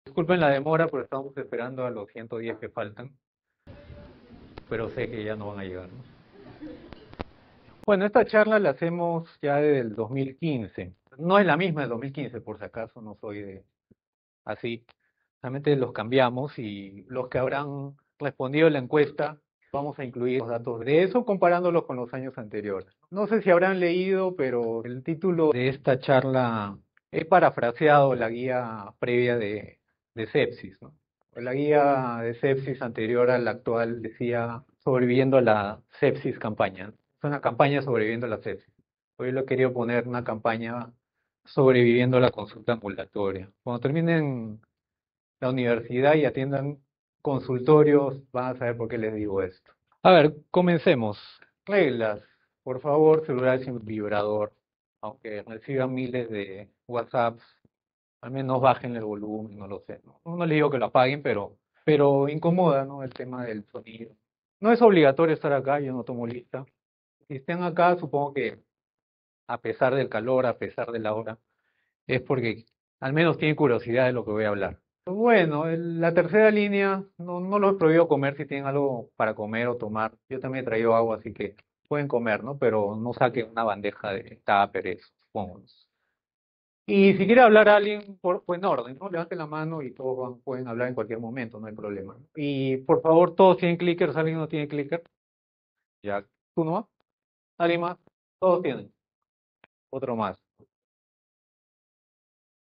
Disculpen la demora, pero estamos esperando a los 110 que faltan, pero sé que ya no van a llegar, ¿no? Bueno, esta charla la hacemos ya desde el 2015. No es la misma del 2015, por si acaso, no soy de así. Realmente los cambiamos y los que habrán respondido a la encuesta, vamos a incluir los datos de eso comparándolos con los años anteriores. No sé si habrán leído, pero el título de esta charla he parafraseado la guía previa de sepsis, ¿no? La guía de sepsis anterior a la actual decía sobreviviendo a la sepsis campaña. Es una campaña sobreviviendo a la sepsis. Hoy lo he querido poner una campaña sobreviviendo a la consulta ambulatoria. Cuando terminen la universidad y atiendan consultorios, van a saber por qué les digo esto. A ver, comencemos. Reglas. Por favor, celular sin vibrador. Aunque reciban miles de WhatsApps, al menos bajen el volumen, no lo sé. No les digo que lo apaguen, pero incomoda, ¿no? El tema del sonido. No es obligatorio estar acá, yo no tomo lista. Si estén acá, supongo que a pesar del calor, a pesar de la hora, es porque al menos tienen curiosidad de lo que voy a hablar. Bueno, la tercera línea, no los he prohibido comer si tienen algo para comer o tomar. Yo también he traído agua, así que pueden comer, ¿no? Pero no saquen una bandeja de tupper, supongo. Y si quiere hablar a alguien, pues en orden, ¿no? Levanten la mano y todos pueden hablar en cualquier momento, no hay problema. Y por favor, todos tienen clickers, ¿alguien no tiene clicker? Ya, ¿tú no? ¿Alguien más? Todos tienen. Otro más.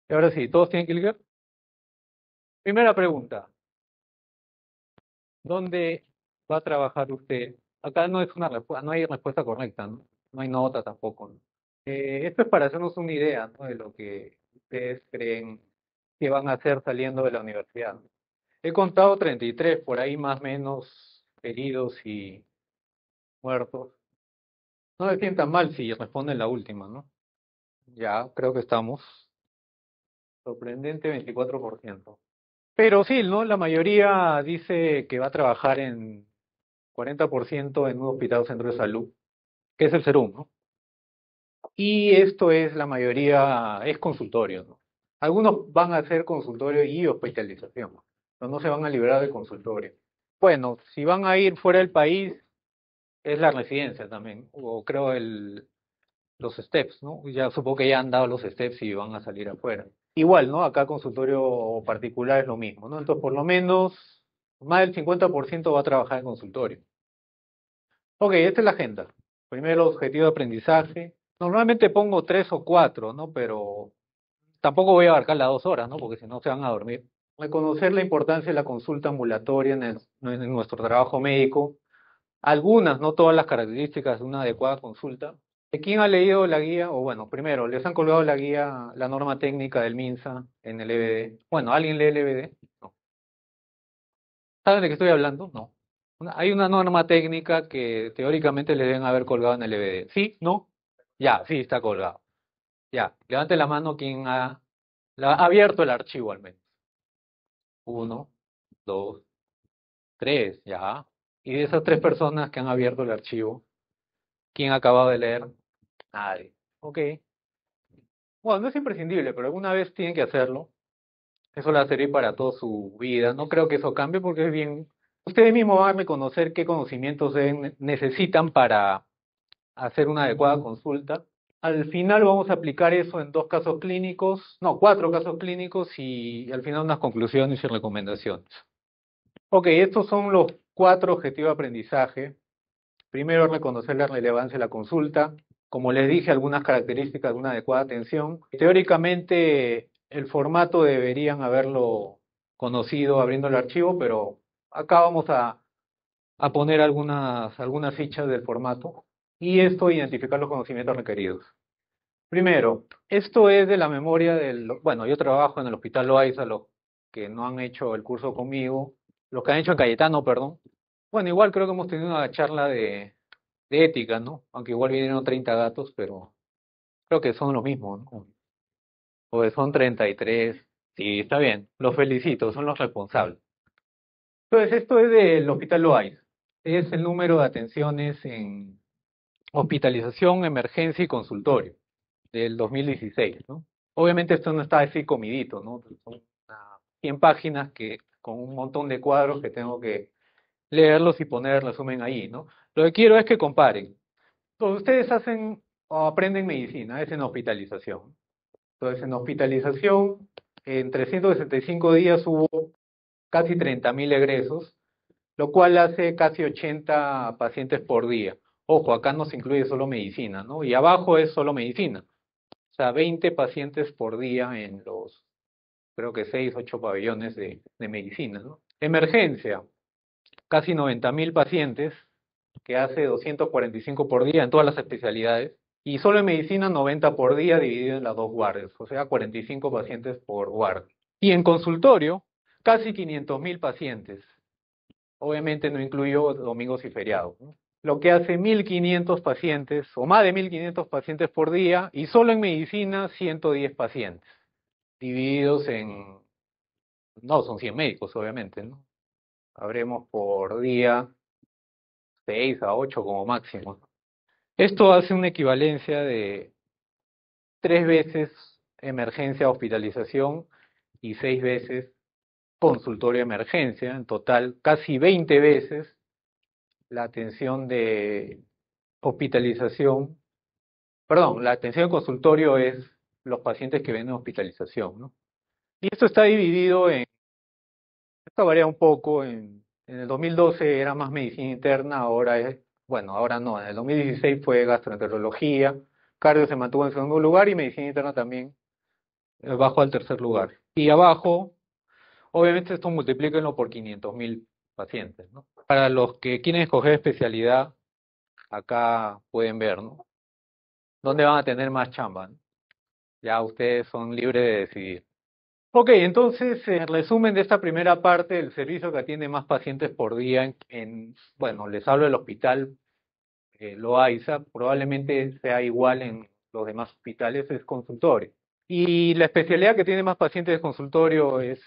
Y ahora sí, ¿todos tienen clicker? Primera pregunta. ¿Dónde va a trabajar usted? Acá no es una respuesta, no hay respuesta correcta, ¿no? No hay nota tampoco, ¿no? Esto es para hacernos una idea, ¿no? De lo que ustedes creen que van a hacer saliendo de la universidad, ¿no? He contado 33, por ahí más o menos heridos y muertos. No se sientan mal si responden la última, ¿no? Ya, creo que estamos. Sorprendente 24%. Pero sí, ¿no? La mayoría dice que va a trabajar en 40% en un hospital o centro de salud, que es el Serum, ¿no? Y esto es la mayoría, es consultorio, ¿no? Algunos van a hacer consultorio y hospitalización, ¿no? Pero no se van a liberar del consultorio. Bueno, si van a ir fuera del país, es la residencia también, o creo los steps, ¿no? Ya supongo que ya han dado los steps y van a salir afuera. Igual, ¿no? Acá consultorio particular es lo mismo, ¿no? Entonces, por lo menos, más del 50% va a trabajar en consultorio. Ok, esta es la agenda. Primero, objetivo de aprendizaje. Normalmente pongo tres o cuatro, ¿no? Pero tampoco voy a abarcar las 2 horas, ¿no? Porque si no se van a dormir. Reconocer la importancia de la consulta ambulatoria en nuestro trabajo médico. Algunas, no todas las características de una adecuada consulta. ¿Quién ha leído la guía? O bueno, primero, les han colgado la guía, la norma técnica del MINSA en el EBD. Bueno, ¿alguien lee el EBD? No. ¿Saben de qué estoy hablando? No. Hay una norma técnica que teóricamente le deben haber colgado en el EBD. ¿Sí? ¿No? Ya, sí, está colgado. Ya, levante la mano quien ha abierto el archivo al menos. Uno, dos, tres, ya. Y de esas tres personas que han abierto el archivo, ¿quién ha acabado de leer? Nadie. Ok. Bueno, no es imprescindible, pero alguna vez tienen que hacerlo. Eso le va a servir para toda su vida. No creo que eso cambie porque es bien. Ustedes mismos van a reconocer qué conocimientos necesitan para hacer una adecuada consulta. Al final vamos a aplicar eso en 2 casos clínicos, no, 4 casos clínicos y al final unas conclusiones y recomendaciones. Ok, estos son los 4 objetivos de aprendizaje. Primero, reconocer la relevancia de la consulta. Como les dije, algunas características de una adecuada atención. Teóricamente, el formato deberían haberlo conocido abriendo el archivo, pero acá vamos a poner algunas fichas del formato. Y esto, identificar los conocimientos requeridos. Primero, esto es de la memoria bueno, yo trabajo en el Hospital Loaiza, los que no han hecho el curso conmigo, los que han hecho en Cayetano, perdón. Bueno, igual creo que hemos tenido una charla de ética, ¿no? Aunque igual vinieron 30 gatos, pero creo que son lo mismo, ¿no? O son 33. Sí, está bien, los felicito, son los responsables. Entonces, esto es del Hospital Loaiza. Es el número de atenciones en hospitalización, emergencia y consultorio del 2016, ¿no? Obviamente esto no está así comidito, ¿no? 100 páginas que, con un montón de cuadros que tengo que leerlos y poner el resumen ahí, ¿no? Lo que quiero es que comparen. Entonces, ustedes hacen o aprenden medicina, es en hospitalización. Entonces, en hospitalización, en 365 días hubo casi 30.000 egresos, lo cual hace casi 80 pacientes por día. Ojo, acá no se incluye solo medicina, ¿no? Y abajo es solo medicina. O sea, 20 pacientes por día en los, creo que 6, 8 pabellones de medicina, ¿no? Emergencia, casi 90.000 pacientes, que hace 245 por día en todas las especialidades. Y solo en medicina 90 por día dividido en las dos guardias, o sea, 45 pacientes por guardia. Y en consultorio, casi 500.000 pacientes. Obviamente no incluyo domingos y feriados, ¿no? Lo que hace 1.500 pacientes, o más de 1.500 pacientes por día, y solo en medicina 110 pacientes, divididos en, no, son 100 médicos, obviamente, ¿no? Habremos por día 6 a 8 como máximo. Esto hace una equivalencia de 3 veces emergencia hospitalización y 6 veces consultorio emergencia, en total casi 20 veces la atención de hospitalización, perdón, la atención de consultorio es los pacientes que ven en hospitalización, ¿no? Y esto está dividido en, esto varía un poco, en el 2012 era más medicina interna, ahora es, bueno, ahora no, en el 2016 fue gastroenterología, cardio se mantuvo en segundo lugar y medicina interna también bajó al tercer lugar. Y abajo, obviamente esto multiplíquenlo por 500.000 pacientes, ¿no? Para los que quieren escoger especialidad, acá pueden ver, ¿no? ¿Dónde van a tener más chamba, ¿no? Ya ustedes son libres de decidir. Ok, entonces, en resumen de esta primera parte, el servicio que atiende más pacientes por día bueno, les hablo del hospital Loaiza, probablemente sea igual en los demás hospitales, es consultorio. Y la especialidad que tiene más pacientes de consultorio es,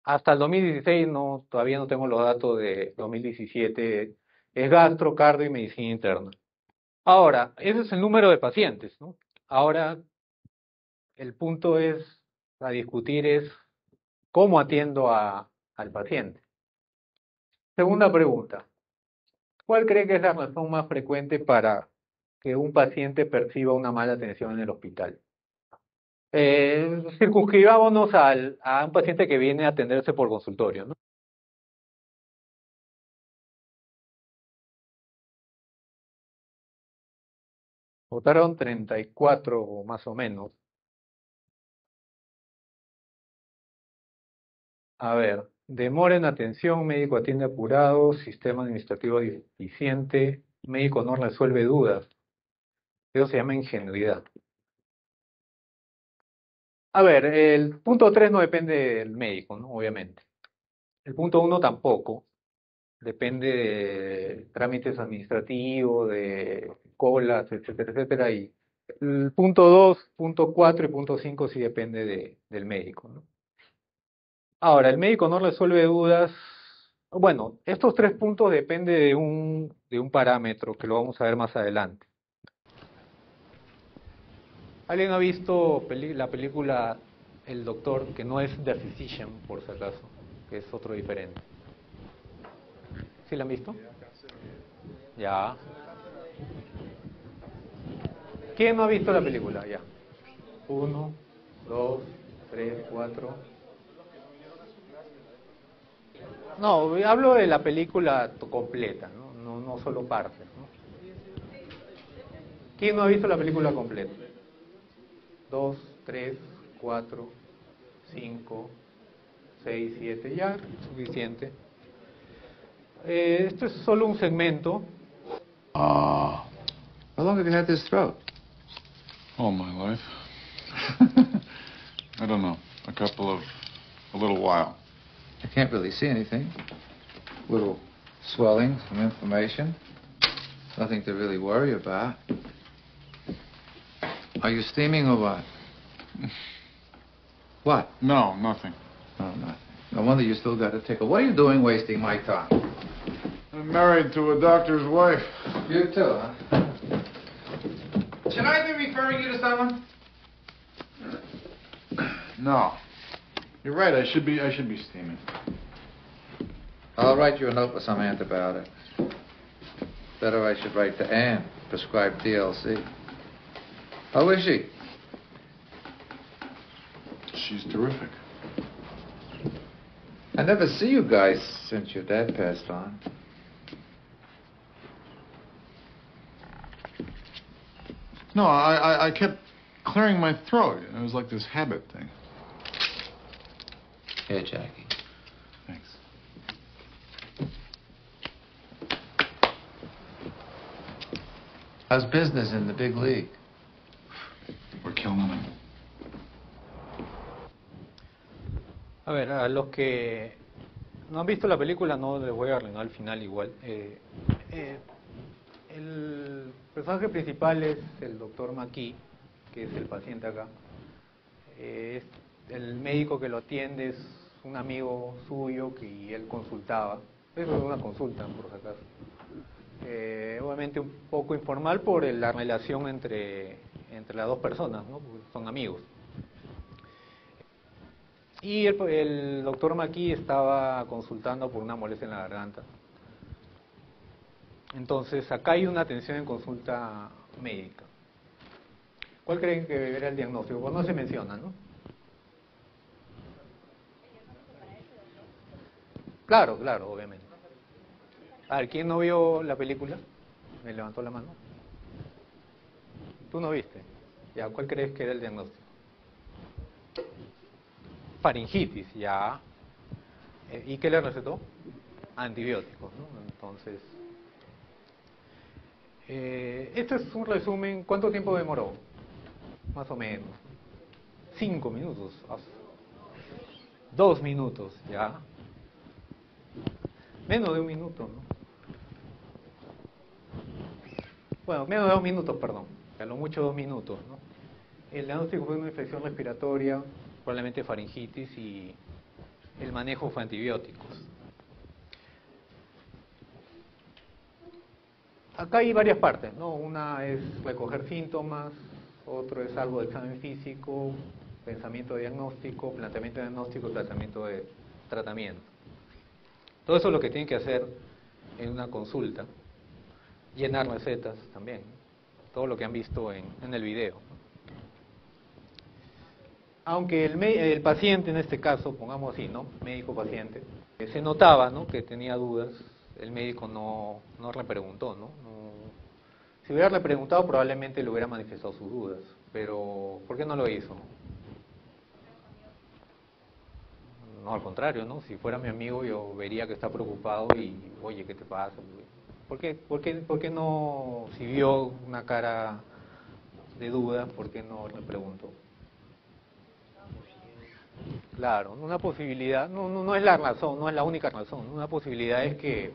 hasta el 2016, no, todavía no tengo los datos de 2017, es gastro, cardio y medicina interna. Ahora, ese es el número de pacientes, ¿no? Ahora, el punto a discutir es cómo atiendo al paciente. Segunda pregunta, ¿cuál cree que es la razón más frecuente para que un paciente perciba una mala atención en el hospital? Circunscribámonos a un paciente que viene a atenderse por consultorio, ¿no? Votaron 34 más o menos. A ver, demora en atención, médico atiende apurado, sistema administrativo deficiente, médico no resuelve dudas. Eso se llama ingenuidad. A ver, el punto 3 no depende del médico, ¿no? Obviamente. El punto 1 tampoco. Depende de trámites administrativos, de colas, etcétera, etcétera. Y el punto 2, punto 4 y punto 5 sí depende del médico, ¿no? Ahora, el médico no resuelve dudas. Bueno, estos 3 puntos dependen de un parámetro que lo vamos a ver más adelante. ¿Alguien ha visto la película El Doctor, que no es The Physician, por si acaso, que es otro diferente? ¿Sí la han visto? Ya. ¿Quién no ha visto la película? Ya. 1, 2, 3, 4. No, hablo de la película completa, ¿no? No solo partes, ¿no? ¿Quién no ha visto la película completa? 2, 3, 4, 5, 6, 7, ya, suficiente. Esto es solo un segmento. How long have you had this throat? All my life. I don't know. A little while. I can't really see anything. Little swelling, some inflammation. Nothing to really worry about. Are you steaming or what? What? No, nothing. Oh, nothing. No wonder you still got a tickle. What are you doing wasting my time? I'm married to a doctor's wife. You too, huh? Should I be referring you to someone? No. You're right. I should be steaming. I'll write you a note with some antibiotics. Better I should write to Anne, prescribe DLC. How is she? She's terrific. I never see you guys since your dad passed on. No, I kept clearing my throat. It was like this habit thing. Here, Jackie. Thanks. How's business in the big league? We're killing them. A ver, a los que no han visto la película no les voy a arruinar al final igual. El personaje principal es el doctor McKee, que es el paciente acá. El médico que lo atiende es un amigo suyo que él consultaba. Eso es una consulta, por si acaso. Obviamente un poco informal por la relación entre las dos personas, ¿no? Porque son amigos. Y el doctor McKee estaba consultando por una molestia en la garganta. Entonces, acá hay una atención en consulta médica. ¿Cuál creen que era el diagnóstico? Pues no se menciona, ¿no? Claro, claro, obviamente. A ver, ¿quién no vio la película? Me levantó la mano. ¿Tú no viste? Ya, ¿cuál crees que era el diagnóstico? Faringitis, ya. ¿Y qué le recetó? Antibióticos, ¿no? Entonces, este es un resumen. ¿Cuánto tiempo demoró? Más o menos. 5 minutos. 2 minutos, ya. Menos de 1 minuto, ¿no? Bueno, menos de 2 minutos, perdón. A lo mucho 2 minutos, ¿no? El diagnóstico fue una infección respiratoria, probablemente faringitis, y el manejo fue antibióticos. Acá hay varias partes, ¿no? Una es recoger síntomas, otro es algo de examen físico, pensamiento diagnóstico, planteamiento diagnóstico, tratamiento de tratamiento. Todo eso es lo que tienen que hacer en una consulta. Llenar recetas también, todo lo que han visto en el video. Aunque el paciente en este caso, pongamos así, ¿no? Médico-paciente, se notaba, ¿no?, que tenía dudas. El médico no repreguntó, ¿no? Si hubiera repreguntado probablemente le hubiera manifestado sus dudas, pero ¿por qué no lo hizo? No, al contrario, ¿no? Si fuera mi amigo yo vería que está preocupado y, oye, ¿qué te pasa? ¿Por qué no, si vio una cara de duda, por qué no le preguntó? Claro, una posibilidad, no es la razón, no es la única razón. Una posibilidad es que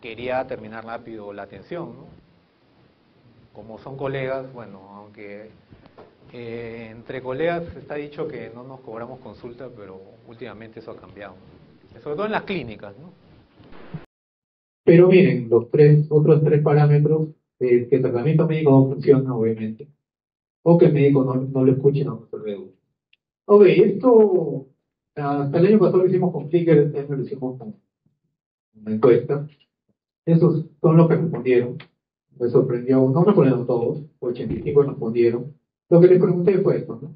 quería terminar rápido la atención, ¿no? Como son colegas, bueno, aunque entre colegas está dicho que no nos cobramos consulta, pero últimamente eso ha cambiado, sobre todo en las clínicas, ¿no? Pero miren, los otros tres parámetros, que el tratamiento médico no funciona, obviamente, o que el médico no lo escuche, no se reduce. Ok, esto, hasta el año pasado lo hicimos con Flickr, este año lo hicimos con una encuesta. Esos son los que respondieron. Me sorprendió, no respondieron todos, 85 respondieron. Lo que les pregunté fue esto, ¿no?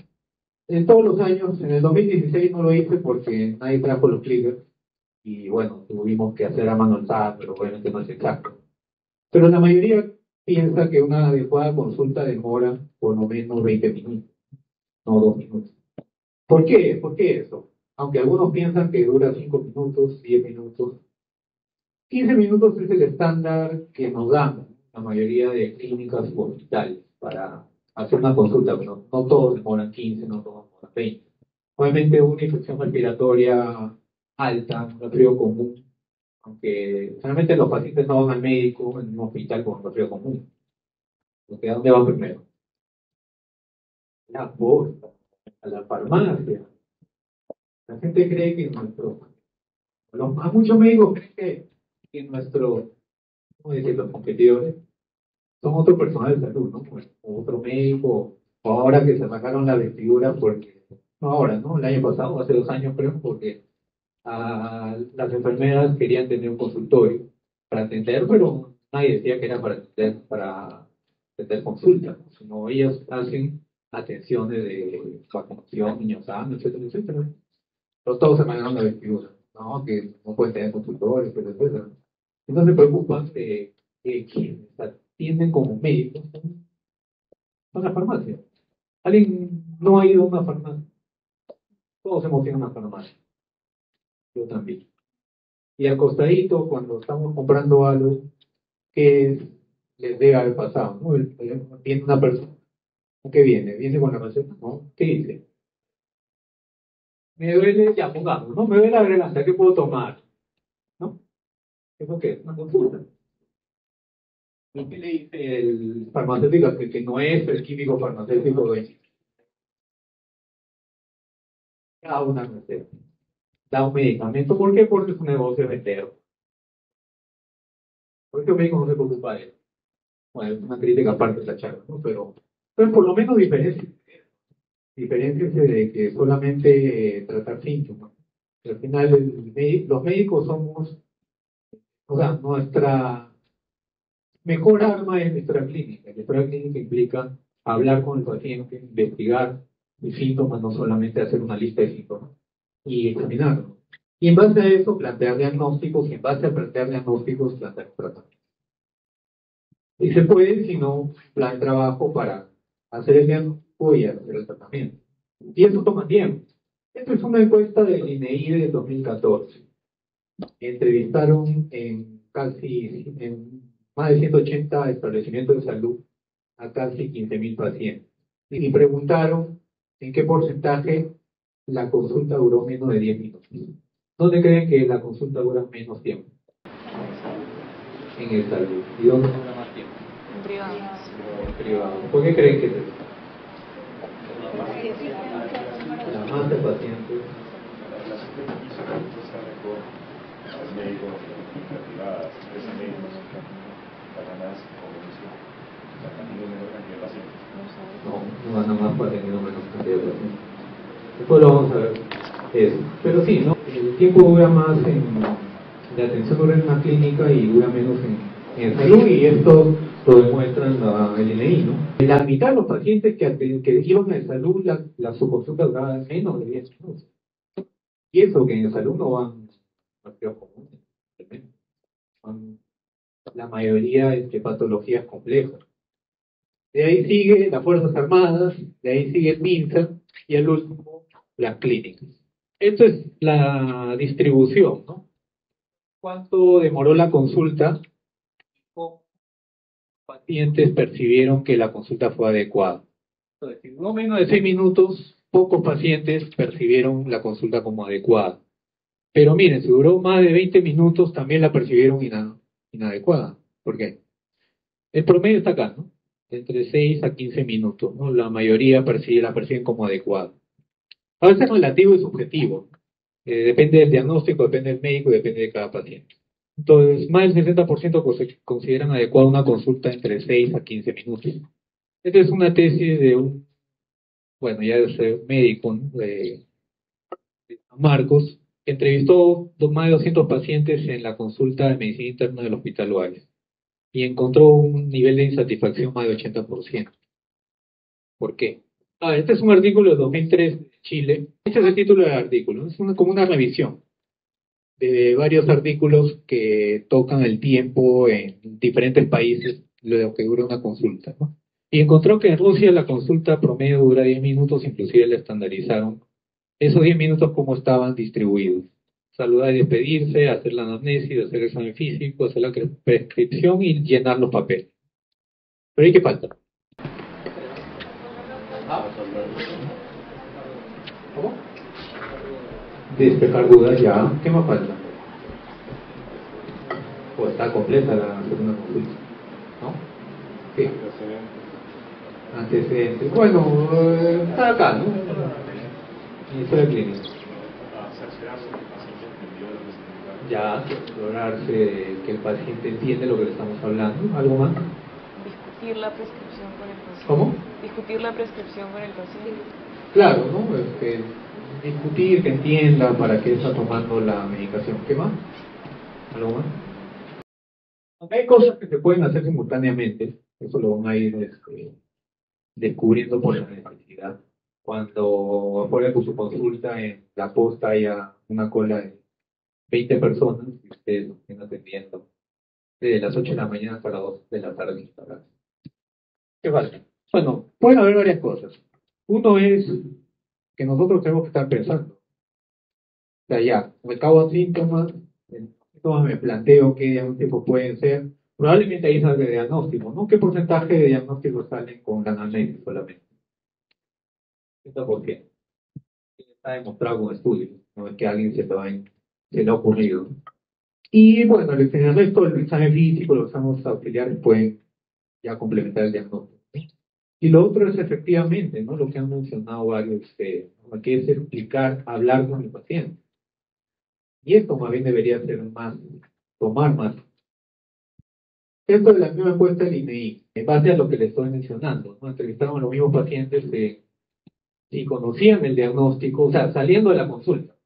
En todos los años, en el 2016 no lo hice porque nadie trajo los Flickr. Y bueno, tuvimos que hacer a mano alzada, pero obviamente no es exacto. Pero la mayoría piensa que una adecuada consulta demora por lo menos 20 minutos, no 2 minutos. ¿Por qué? ¿Por qué eso? Aunque algunos piensan que dura 5 minutos, 10 minutos, 15 minutos es el estándar que nos dan la mayoría de clínicas u hospitales para hacer una consulta. Pero no todos demoran 15, no todos demoran 20. Obviamente una infección respiratoria alta, un resfrío común, aunque generalmente los pacientes no van al médico en un hospital con un resfrío común. Porque ¿a dónde van primero? La posta, a la farmacia. La gente cree que a muchos médicos creen que nuestros, ¿cómo decir?, los competidores son otro personal de salud, ¿no? Pues, o otro médico, o ahora que se sacaron la vestidura porque no ahora, ¿no? El año pasado, hace 2 años creo, porque las enfermeras querían tener un consultorio para atender, pero nadie decía que era para atender consultas, ¿no? Sino ellas hacen atenciones de vacunación, niños sanos, etcétera, etcétera. Pero todos se manejan la vestidura, ¿no? Que no pueden tener consultorios, etcétera, etcétera. Entonces se preocupan de que quienes atienden como médicos son las farmacias. ¿Alguien no ha ido a una farmacia? Todos hemos ido a una farmacia, yo también. Y al costadito, cuando estamos comprando algo, que les debe haber pasado, ¿no? Viene una persona, ¿qué viene? ¿Viene con la receta? ¿No? ¿Qué dice? Me duele, ya pongamos, ¿no? Me duele la garganta, ¿qué puedo tomar? ¿No? ¿Eso qué es? Una consulta. ¿Y qué le dice el farmacéutico que no es el químico farmacéutico de da una receta, da un medicamento? ¿Por qué? Porque es un negocio entero. ¿Por qué el médico no se preocupa de eso? Bueno, es una crítica aparte de la charla, ¿no? Pero por lo menos diferencias de que solamente tratar síntomas. Al final, los médicos somos, o sea, nuestra mejor arma es nuestra clínica. Nuestra clínica implica hablar con el paciente, investigar sus síntomas, no solamente hacer una lista de síntomas y examinarlo. Y en base a eso, plantear diagnósticos y en base a plantear diagnósticos, plantear tratamientos. Y se puede, si no, plan de trabajo para hacer el diagnóstico y hacer el tratamiento. Y eso toma tiempo. Esta es una encuesta del INEI de 2014. Entrevistaron en más de 180 establecimientos de salud a casi 15.000 pacientes. Y preguntaron en qué porcentaje la consulta duró menos de 10 minutos. ¿Dónde creen que la consulta dura menos tiempo? En el salud. ¿Y dónde dura más tiempo? En privado. En privado. ¿Por qué creen que es eso? La más de pacientes. No, no gana más para tener menos cantidad de pacientes. Después lo vamos a ver eso. Pero sí, ¿no? El tiempo dura más de atención dura en una clínica y dura menos en salud, y esto lo demuestran el INEI, ¿no? La mitad de los pacientes que iban a salud, su consulta duraba menos de 10 minutos. Y eso que en salud no van partidos comunes, van la mayoría de patologías complejas. De ahí sigue las Fuerzas Armadas, de ahí sigue el MINSA y al último las clínicas. Esto es la distribución, ¿no? ¿Cuánto demoró la consulta? ¿Cómo pacientes percibieron que la consulta fue adecuada? Entonces, si duró menos de 6 minutos, pocos pacientes percibieron la consulta como adecuada. Pero miren, si duró más de 20 minutos, también la percibieron inadecuada. ¿Por qué? El promedio está acá, ¿no? Entre 6 a 15 minutos, ¿no? La mayoría la perciben como adecuada. A veces es relativo y subjetivo. Depende del diagnóstico, depende del médico y depende de cada paciente. Entonces, más del 60% consideran adecuada una consulta entre 6 a 15 minutos. Esta es una tesis de bueno, ya es médico, ¿no? De Marcos, que entrevistó más de 200 pacientes en la consulta de medicina interna del Hospital Valles y encontró un nivel de insatisfacción más de 80%. ¿Por qué? Este es un artículo de 2003 de Chile. Este es el título del artículo. Es como una revisión de varios artículos que tocan el tiempo en diferentes países, lo que dura una consulta, ¿no? Y encontró que en Rusia la consulta promedio dura 10 minutos, inclusive la estandarizaron. Esos 10 minutos, ¿cómo estaban distribuidos? Saludar y despedirse, hacer la anamnesis, hacer el examen físico, hacer la prescripción y llenar los papeles. Pero ¿y qué falta? ¿Cómo? Despejar dudas, ya. ¿Qué más falta? ¿O está completa la segunda consulta? ¿No? ¿Qué? Antecedentes. Bueno, está acá, ¿no? Historia clínica. Ya, explorarse que el paciente entiende lo que le estamos hablando. ¿Algo más? Discutir la prescripción con el paciente. ¿Cómo? Discutir la prescripción con el paciente. claro, ¿no? Discutir, que entienda para qué está tomando la medicación. ¿Qué más? ¿Algo más? Aunque hay cosas que se pueden hacer simultáneamente, eso lo van a ir descubriendo por la necesidad. Cuando afuera de su consulta en la posta haya una cola de 20 personas y ustedes lo estén atendiendo desde las 8 de la mañana hasta las 2 de la tarde. ¿Qué pasa? Bueno, pueden haber varias cosas. Uno es que nosotros tenemos que estar pensando. O sea, ya, me cago en síntomas, me planteo qué diagnósticos pueden ser. Probablemente ahí salga el diagnóstico, ¿no? ¿Qué porcentaje de diagnósticos salen con la anamnesis solamente? 100%. Está demostrado con estudios, no es que a alguien se le ha ocurrido. Y bueno, en el resto del examen físico, los exámenes auxiliares pueden ya complementar el diagnóstico. Y lo otro es efectivamente, ¿no? Lo que han mencionado varios, que es explicar, hablar con el paciente. Y esto más bien debería ser más, tomar más. Esto de la misma encuesta del INEI, en base a lo que les estoy mencionando, ¿no? Entrevistaron a los mismos pacientes si conocían el diagnóstico, o sea, saliendo de la consulta,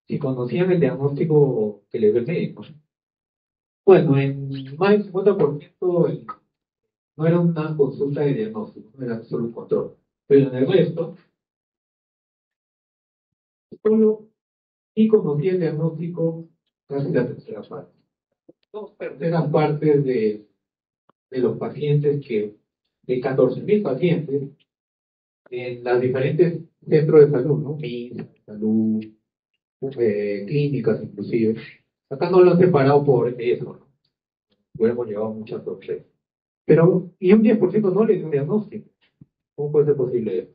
si conocían el diagnóstico que les dio el médico. Bueno, en más del 50% no era una consulta de diagnóstico, no era solo un control. Pero en el resto, solo sí conocía el diagnóstico casi la tercera parte. Dos terceras partes de los pacientes de 14.000 pacientes, en las diferentes centros de salud, ¿no? MINS, salud, clínicas inclusive. Acá no lo han separado por eso, ¿no? Hubiéramos llevado muchas sorpresas. Pero, y un 10% no le dio un diagnóstico. ¿Cómo puede ser posible eso?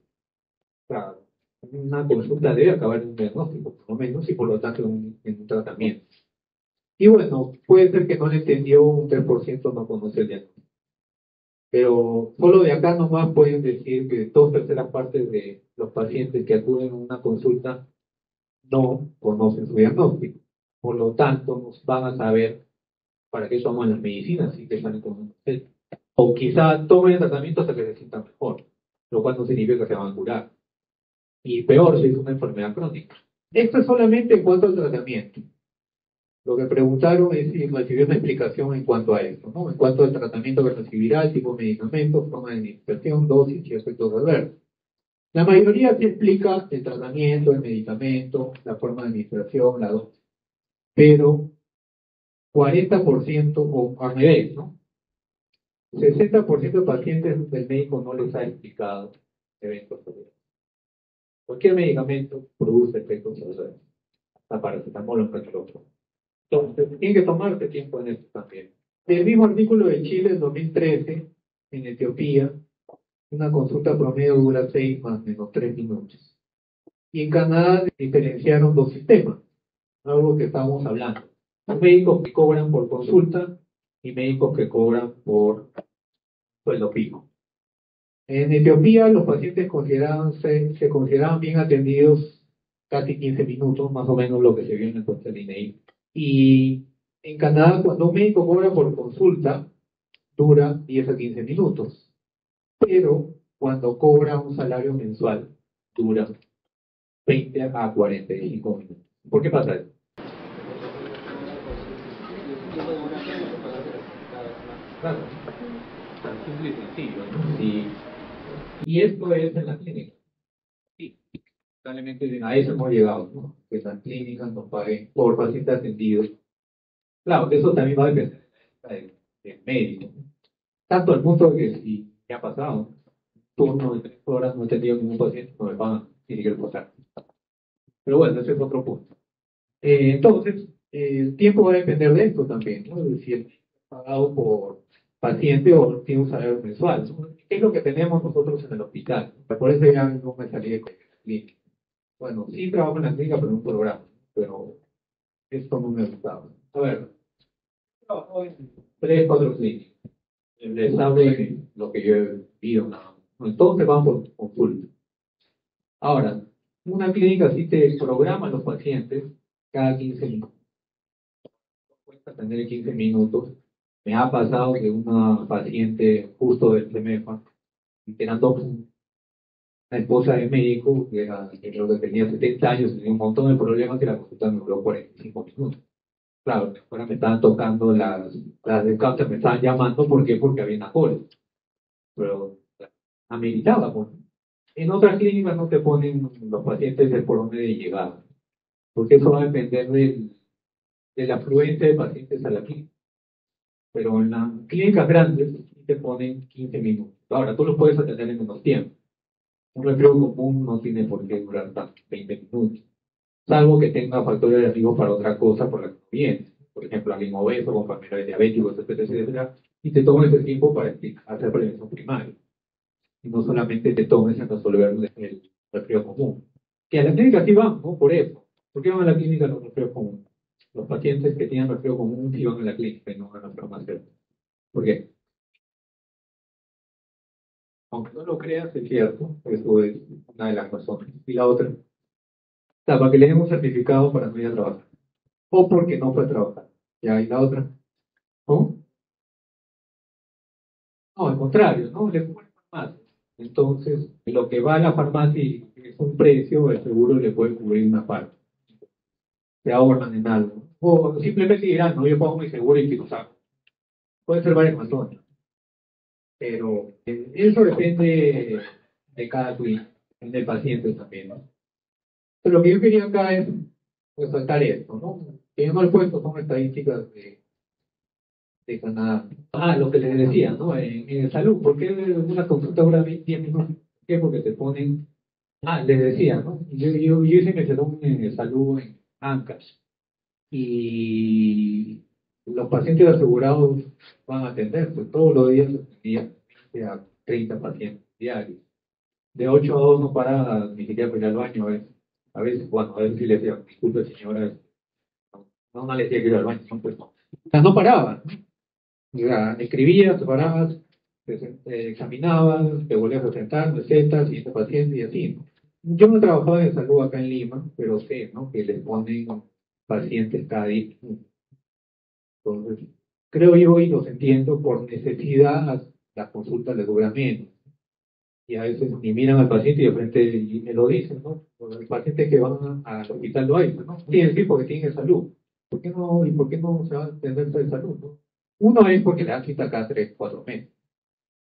O sea, una consulta debe acabar en un diagnóstico, por lo menos, y por lo tanto en un tratamiento. Y bueno, puede ser que no le entendió, un 3% no conoce el diagnóstico. Pero solo de acá nomás pueden decir que dos terceras partes de los pacientes que acuden a una consulta no conocen su diagnóstico. Por lo tanto, nos van a saber para qué toman las medicinas y que salen con un receta. O quizá tomen el tratamiento hasta que se sientan mejor, lo cual no significa que se van a curar. Y peor si es una enfermedad crónica. Esto es solamente en cuanto al tratamiento. Lo que preguntaron es si recibió una explicación en cuanto a esto, ¿no? En cuanto al tratamiento que recibirá, el tipo de medicamento, forma de administración, dosis y efectos adversos. La mayoría sí explica el tratamiento, el medicamento, la forma de administración, la dosis. Pero 40% o al revés, ¿no? 60% de pacientes del médico no les ha explicado eventos adversos. Cualquier medicamento produce efectos adversos. Hasta paracetamol o cualquier otro. Entonces, tiene que tomarse tiempo en esto también. El mismo artículo de Chile en 2013, en Etiopía, una consulta promedio dura 6 más menos 3 minutos. Y en Canadá diferenciaron dos sistemas, algo que estábamos hablando. Médicos que cobran por consulta y médicos que cobran por sueldo fijo. En Etiopía los pacientes se consideraban bien atendidos casi 15 minutos, más o menos lo que se vio en el encuesta del INEI. Y en Canadá, cuando un médico cobra por consulta, dura 10 a 15 minutos. Pero cuando cobra un salario mensual, dura 20 a 45 minutos. ¿Por qué pasa eso? Claro, tan simple y sencillo, ¿no? Y esto es en la clínica. Sí, lamentablemente a eso hemos llegado, ¿no? Que las clínicas nos paguen por paciente atendido. Claro, eso también va a depender del médico, ¿no? Tanto al punto de que si me ha pasado, turno de 3 horas no he tenido ningún paciente, no me pagan ni siquiera por pasar. Pero bueno, ese es otro punto. Entonces, el tiempo va a depender de esto también, ¿no? Es decir, pagado por paciente o tiene un salario mensual, ¿no? ¿Qué es lo que tenemos nosotros en el hospital? Por eso ya no me salí de la clínica. Bueno, sí trabajo en la clínica, pero en un programa, pero esto no me gustaba. A ver, trabajo en 3, 4 clínicas. Les hablo de lo que yo he vivido, ¿no? Entonces van por consulta. Ahora, una clínica sí te programa a los pacientes cada 15 minutos. Cuesta tener 15 minutos. Me ha pasado que una paciente justo del CEMEFA, que eran la esposa de médico, que creo que tenía 70 años, tenía un montón de problemas y la consulta me duró 45 minutos. Claro, ahora me estaban tocando las de cáncer, me estaban llamando, ¿por qué? Porque había una cola. Pero ameritaba, pues. En otras clínicas no te ponen los pacientes el por dónde de llegada, porque eso va a depender de la afluencia de pacientes a la clínica. Pero en las clínicas grandes sí te ponen 15 minutos. Ahora, tú los puedes atender en menos tiempo. Un resfriado común no tiene por qué durar tanto, 20 minutos, salvo que tenga factores de riesgo para otra cosa por la que no viene. Por ejemplo, alguien obeso, con familiares diabéticos, etcétera, etcétera, y te tomas ese tiempo para hacer prevención primaria. Y no solamente te tomes en resolver el resfriado común. Que a la clínica sí van, ¿no? Por eso. ¿Por qué van a la clínica los resfriados comunes? Los pacientes que tienen resfriado común sí van a la clínica y no van a la farmacia. ¿Por qué? Aunque no lo creas, es cierto. Eso es una de las razones. Y la otra, o sea, para que le den un certificado para no ir a trabajar. O porque no fue a trabajar. Ya, y la otra, ¿no? No, al contrario, ¿no? Le cuesta más. Entonces, lo que va a la farmacia y es un precio, el seguro le puede cubrir una parte. Se ahorran en algo. O simplemente dirán, no, yo pago mi seguro y que lo saco. Puede ser varias razones. Pero eso depende de cada cliente, del paciente también, ¿no? Pero lo que yo quería acá es resaltar esto, ¿no? Que yo no he puesto son estadísticas de Canadá. Ah, lo que les decía, ¿no? En salud, ¿por qué una consulta dura 10 minutos? ¿Por qué? Porque te ponen, les decía, ¿no? Yo hice mi salud en salud en ANCAS y los pacientes asegurados van a atenderse todos los días, atendían 20 a 30 pacientes diarios. De 8 a 2 no para ni siquiera para ir al baño a veces, bueno, a veces sí le decía, disculpe señora, no le decía que ir al baño, no, pues no. O sea, no paraba, ¿no? Ya, escribías, te parabas, te examinabas, te volvías a sentar, recetas, siguiente paciente y así, ¿no? Yo no trabajaba en salud acá en Lima, pero sé, ¿no? Que les ponen pacientes cada día. Entonces, creo yo y los entiendo, por necesidad las consultas les duran menos. Y a veces ni miran al paciente y de frente y me lo dicen, ¿no? Los pacientes que van al hospital lo hay, ¿no? Tienen que ir porque tienen salud. ¿Por qué no, y por qué no se va a atender de salud, no? Uno es porque le dan cita cada 3, 4 meses.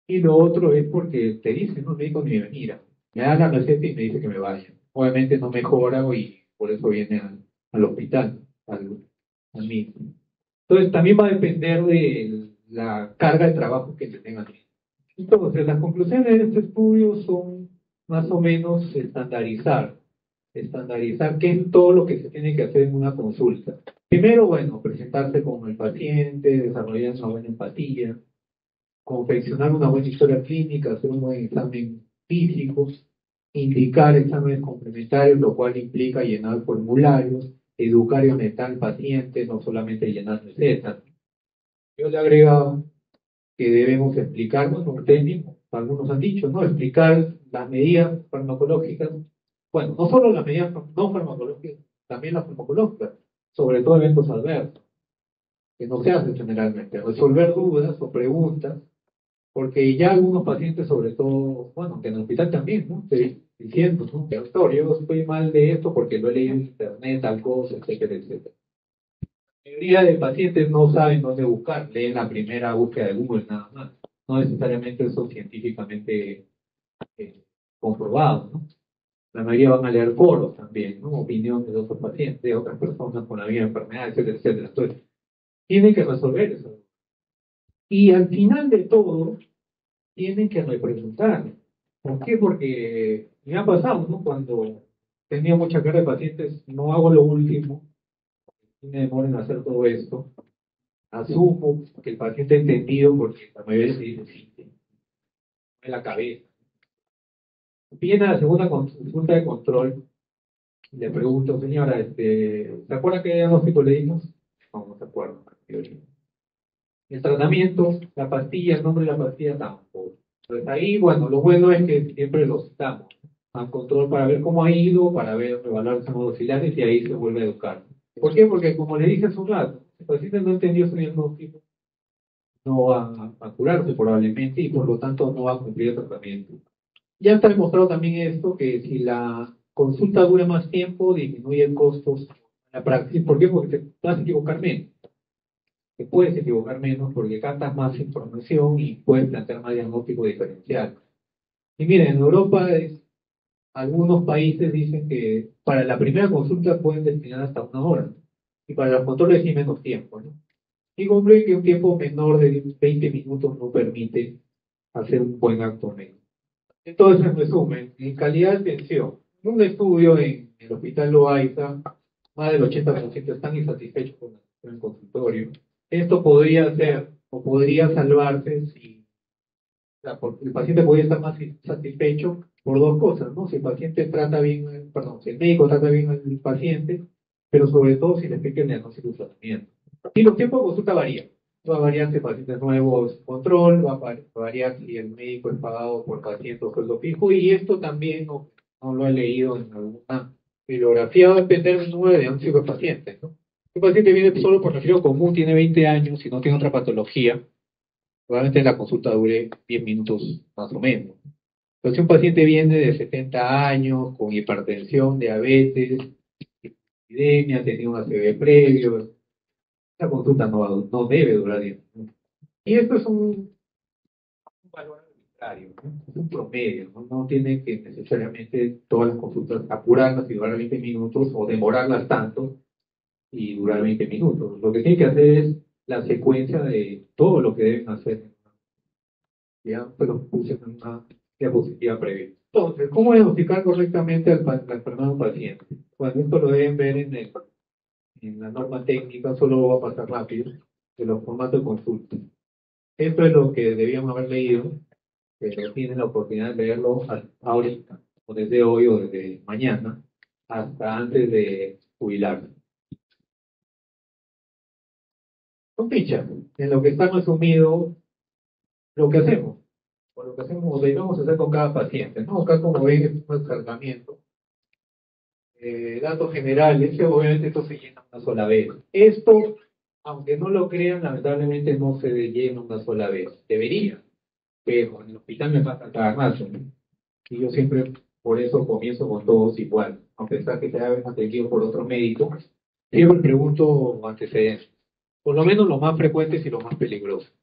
Y lo otro es porque te dicen, no, el médico ni me mira. Me da la receta y me dice que me vaya. Obviamente no mejora y por eso viene al hospital, al mismo. Entonces también va a depender de la carga de trabajo que se tengan. Entonces, las conclusiones de este estudio son más o menos estandarizar qué es todo lo que se tiene que hacer en una consulta. Primero, bueno, presentarse con el paciente, desarrollar una buena empatía, confeccionar una buena historia clínica, hacer un buen examen físico, indicar exámenes complementarios, lo cual implica llenar formularios, educar y orientar al paciente, no solamente llenar recetas. Yo le he agregado que debemos explicar, bueno, técnico, algunos han dicho, ¿no? Explicar las medidas farmacológicas, bueno, no solo las medidas no farmacológicas, también las farmacológicas, sobre todo eventos adversos, que no se hacen generalmente, resolver dudas o preguntas, porque ya algunos pacientes, sobre todo, bueno, que en el hospital también, ¿no? Diciendo, ¿no? Doctor, yo estoy mal de esto porque lo he leído en internet, tal cosa, etcétera, etcétera. La mayoría de pacientes no saben dónde buscar, leen la primera búsqueda de Google nada más. No necesariamente eso científicamente comprobado, ¿no? La mayoría van a leer foros también, ¿no? Opiniones de otros pacientes, de otras personas con la misma enfermedad, etcétera, etcétera. Entonces, tienen que resolver eso. Y al final de todo, tienen que representar. ¿Por qué? Porque me ha pasado, ¿no? Cuando tenía mucha carga de pacientes, no hago lo último, y me demoro en hacer todo esto. Asumo que el paciente ha entendido porque la mayoría se dice sí, en la cabeza. Viene a la segunda consulta de control, le pregunto, señora, ¿se acuerda qué diagnóstico le dimos? No, no se acuerda. El tratamiento, la pastilla, el nombre de la pastilla, tampoco. Entonces ahí, bueno, lo bueno es que siempre lo citamos al control para ver cómo ha ido, para ver, evaluar los auxiliares y ahí se vuelve a educar. ¿Por qué? Porque como le dije hace un rato, el paciente no entendió su diagnóstico, no va a curarse probablemente y por lo tanto no va a cumplir el tratamiento. Ya está demostrado también esto, que si la consulta dura más tiempo, disminuye el costo en la práctica. ¿Por qué? Porque te vas a equivocar menos. Te puedes equivocar menos porque captas más información y puedes plantear más diagnóstico diferencial. Y miren, en Europa algunos países dicen que para la primera consulta pueden destinar hasta 1 hora y para los controles sí menos tiempo, ¿no? Y comprenden que un tiempo menor de 20 minutos no permite hacer un buen acto médico. Entonces, en resumen, en calidad de atención, en un estudio en el Hospital Loaiza, más del 80% están insatisfechos con la atención en el consultorio. Esto podría ser o podría salvarse si el paciente podría estar más satisfecho por dos cosas, ¿no? Si el paciente trata bien, perdón, si el médico trata bien al paciente, pero sobre todo si le explica el diagnóstico y el tratamiento. Y los tiempos de consulta varían. Va a variar si el paciente es nuevo es control, va a variar si el médico es pagado por paciente o sueldo fijo, y esto también no lo he leído en alguna bibliografía, va a depender del número de diagnósticos de pacientes, ¿no? Si un paciente viene solo por resfriado común, tiene 20 años y no tiene otra patología, probablemente la consulta dure 10 minutos más o menos. Pero si un paciente viene de 70 años, con hipertensión, diabetes, epidemia, ha tenido un ACV previo, la consulta no debe durar 10 minutos. Y esto es un valor arbitrario, ¿no? Es un promedio, ¿no? No tiene que necesariamente todas las consultas apurarlas y durar 20 minutos o demorarlas tanto y durar 20 minutos. Lo que tiene que hacer es la secuencia de todo lo que deben hacer. Ya lo puse en una diapositiva previa. Entonces, ¿cómo diagnosticar correctamente la enfermedad de un paciente? Bueno, esto lo deben ver en la norma técnica, solo va a pasar rápido, de los formatos de consulta. Esto es lo que debíamos haber leído, pero tienen la oportunidad de leerlo ahorita, o desde hoy o desde mañana, hasta antes de jubilarse. Son fichas en lo que está resumido lo que hacemos, o lo que hacemos o debemos hacer con cada paciente, ¿no? Acá, como ven, es un tratamiento. Datos generales, que obviamente esto se llena una sola vez. Esto, aunque no lo crean, lamentablemente no se llena una sola vez. Debería, pero en el hospital me pasa cada rato, ¿no? Y yo siempre, por eso comienzo con todos igual. A pesar que se hayan atendido por otro médico, siempre pregunto antecedentes. Por lo menos los más frecuentes y los más peligrosos.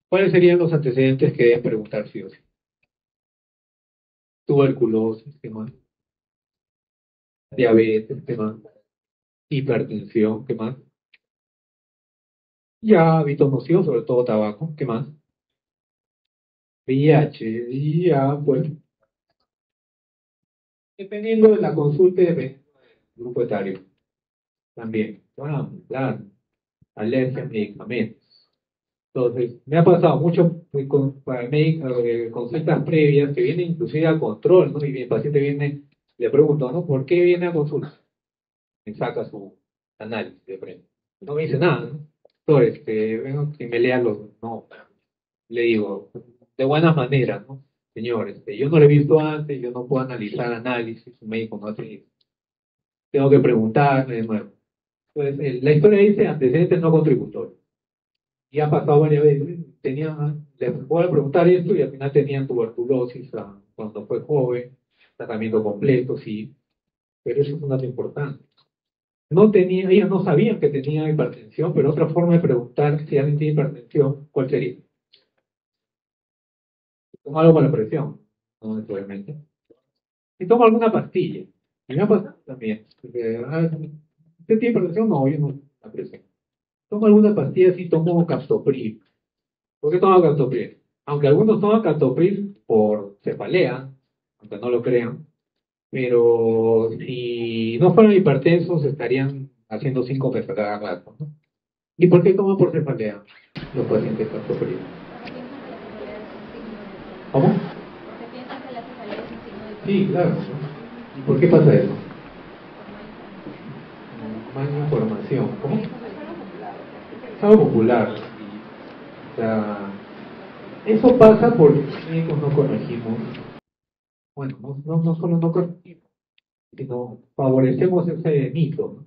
¿Cuáles serían los antecedentes que deben preguntar sí o sí? Tuberculosis, ¿qué más? Diabetes, ¿qué más? Hipertensión, ¿qué más? Ya hábitos nocivos, sobre todo tabaco, ¿qué más? VIH, y ya, pues, dependiendo de la consulta y dependiendo del grupo etario, también. Bueno, claro, alergia a medicamentos. Entonces, me ha pasado mucho para consultas previas que vienen inclusive a control, ¿no? Y el paciente viene, le pregunto, ¿no? ¿Por qué viene a consulta? Me saca su análisis de frente. No me dice nada, ¿no? Entonces, vengo que me lea los, no, le digo, de buenas maneras, ¿no? Señor, yo no lo he visto antes, yo no puedo analizar análisis, un médico no hace, tengo que preguntarle de nuevo. Entonces, la historia dice antecedentes no contributorios. Y ha pasado varias veces, les voy a preguntar esto y al final tenían tuberculosis cuando fue joven, tratamiento completo, sí, pero eso es un dato importante. Ellos no sabían que tenía hipertensión, pero otra forma de preguntar si alguien tiene hipertensión, ¿cuál sería? Toma algo para la presión, no necesariamente. Si tomo alguna pastilla, y me ha pasado también. ¿Usted tiene hipertensión? No, yo no la presión. Tomo alguna pastilla, sí tomo captopril. ¿Por qué tomo captopril? Aunque algunos toman captopril por cefalea, aunque no lo crean, pero si no fueran hipertensos estarían haciendo síncopes a cada rato, ¿no? ¿Y por qué toman por cefalea los pacientes captopril? ¿Cómo? Sí, claro, ¿no? ¿Y por qué pasa eso? Más información. ¿Cómo? Es algo popular. O sea, eso pasa porque los médicos no corregimos. Bueno, no solo no corregimos, sino favorecemos ese mito, ¿no?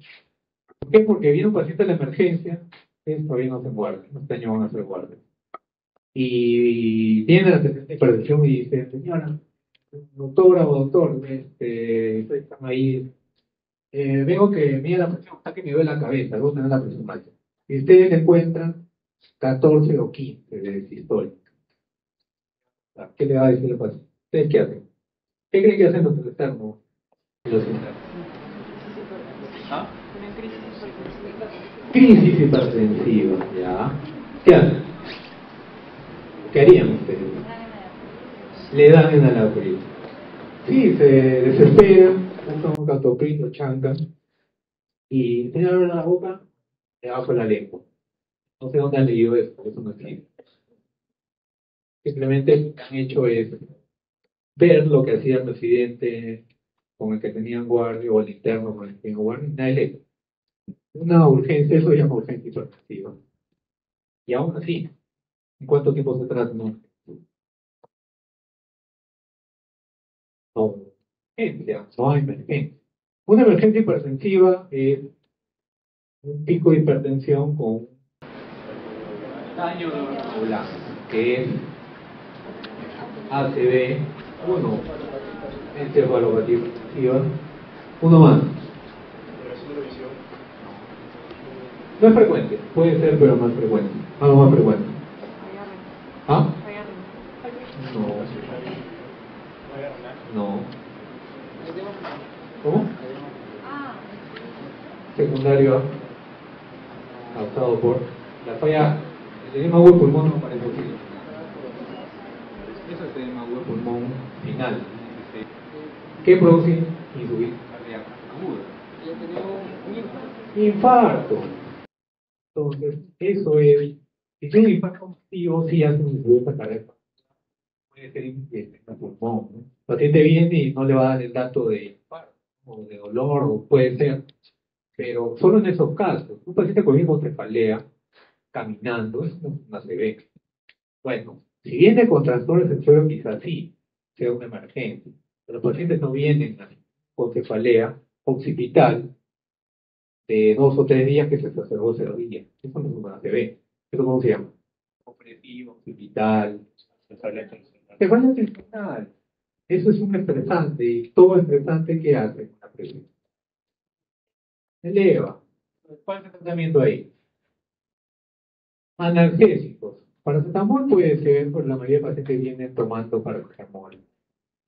¿Por qué? Porque viene un paciente a la emergencia, todavía no se guarda, este año van a hacer guardia. Y tiene la hipertensión y dice, señora, Doctora o doctor, están ahí. Veo que mira la presión, está que me duele la cabeza, luego tener la presión alta. Y ustedes encuentran 14 o 15 de sistólica. ¿Qué le va a decir el paciente? ¿Ustedes qué hacen? ¿Qué creen que hacen los externos? Los internos. ¿Ah? Crisis hipertensiva, ¿ya? ¿Qué hacen? ¿Qué harían ustedes? Le dan enalapril. Sí, se desesperan, usan un captopril, lo chancan y se abren la boca debajo de la lengua. No sé dónde han leído eso, eso no existe. Simplemente lo que han hecho es ver lo que hacía el residente con el que tenían guardia o el interno con el que tenían guardia y nadie lee. Una urgencia, eso se llama urgencia hipertensiva. Y aún así, ¿en cuánto tiempo se trata? No, no, emergencia, no hay emergencia. Una emergencia hipertensiva es un pico de hipertensión con daño neuronal, que es ACV, uno, encefalopatía hipertensiva, uno más. No es frecuente, puede ser, pero más frecuente. Algo más frecuente. ¿Ah? No. No. ¿Cómo? Secundario causado por la falla del edema agudo del pulmón no parece posible. Eso es edema agudo del pulmón final. ¿Qué produce insuficiencia cardíaca aguda? Infarto. Entonces, eso es. Si tiene un infarto masivo, sí hace una insuficiencia cardíaca. Puede ser en el pulmón, ¿no? El paciente viene y no le va a dar el dato de infarto o de dolor, o puede ser. Pero solo en esos casos, un paciente con hipocefalea caminando, eso no es una CB. Bueno, si viene con trastorno esencial, quizás sí, sea una emergencia. Pero los pacientes no vienen con cefalea occipital de 2 o 3 días que se exacerbó 0 días. Eso no es una CB. ¿Eso cómo se llama? Opresivo, occipital, cefalea tensional. Eso es un estresante, y todo estresante que hace con la presión eleva. ¿Cuál es el tratamiento ahí? Analgésicos. Paracetamol puede ser, por la mayoría de pacientes vienen tomando paracetamol.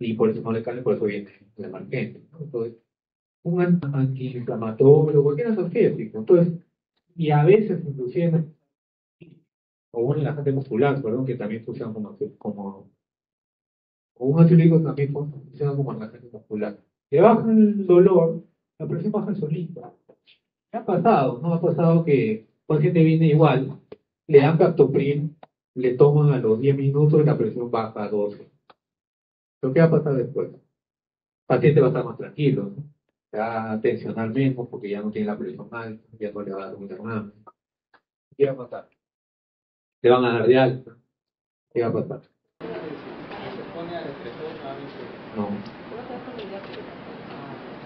Y por eso no le cae, por eso viene la emergencia, ¿no? Entonces, un antiinflamatorio, cualquier analgésico. Entonces, y a veces inclusive, o un relajante muscular, perdón, que también funciona o un ansiolítico también funciona como relajante muscular. Le baja el dolor, la presión baja solita. ¿Qué ha pasado? ¿No? Ha pasado que un paciente viene igual, le dan captopril, le toman a los 10 minutos y la presión baja a 12. ¿Pero qué va a pasar después? El paciente va a estar más tranquilo, ¿no? Va a tensionar menos porque ya no tiene la presión alta, ya no le va a dar un derrame. ¿Qué va a pasar? Le van a dar de alta. ¿Qué va a pasar? No.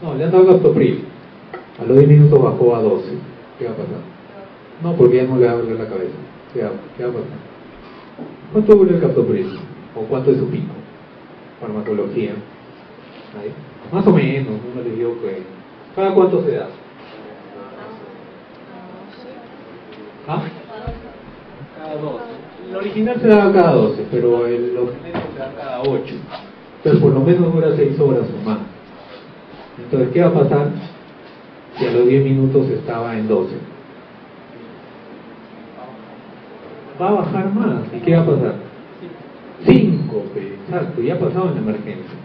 No, le han dado captopril. A los 10 minutos bajó a 12. ¿Qué va a pasar? No, porque ya no le va a doler la cabeza. ¿Qué va a pasar? ¿Cuánto dura el captopril? ¿O cuánto es su pico? Farmacología. ¿Ahí? Más o menos, uno les digo que. ¿Cada cuánto se da? ¿Ah? Cada 12. El original se da cada 12, pero los genéricos se dan cada 8. Entonces, por lo menos dura 6 horas o más. Entonces, ¿qué va a pasar si a los 10 minutos estaba en 12? Va a bajar más. ¿Y qué va a pasar? 5, exacto, ya ha pasado en la emergencia.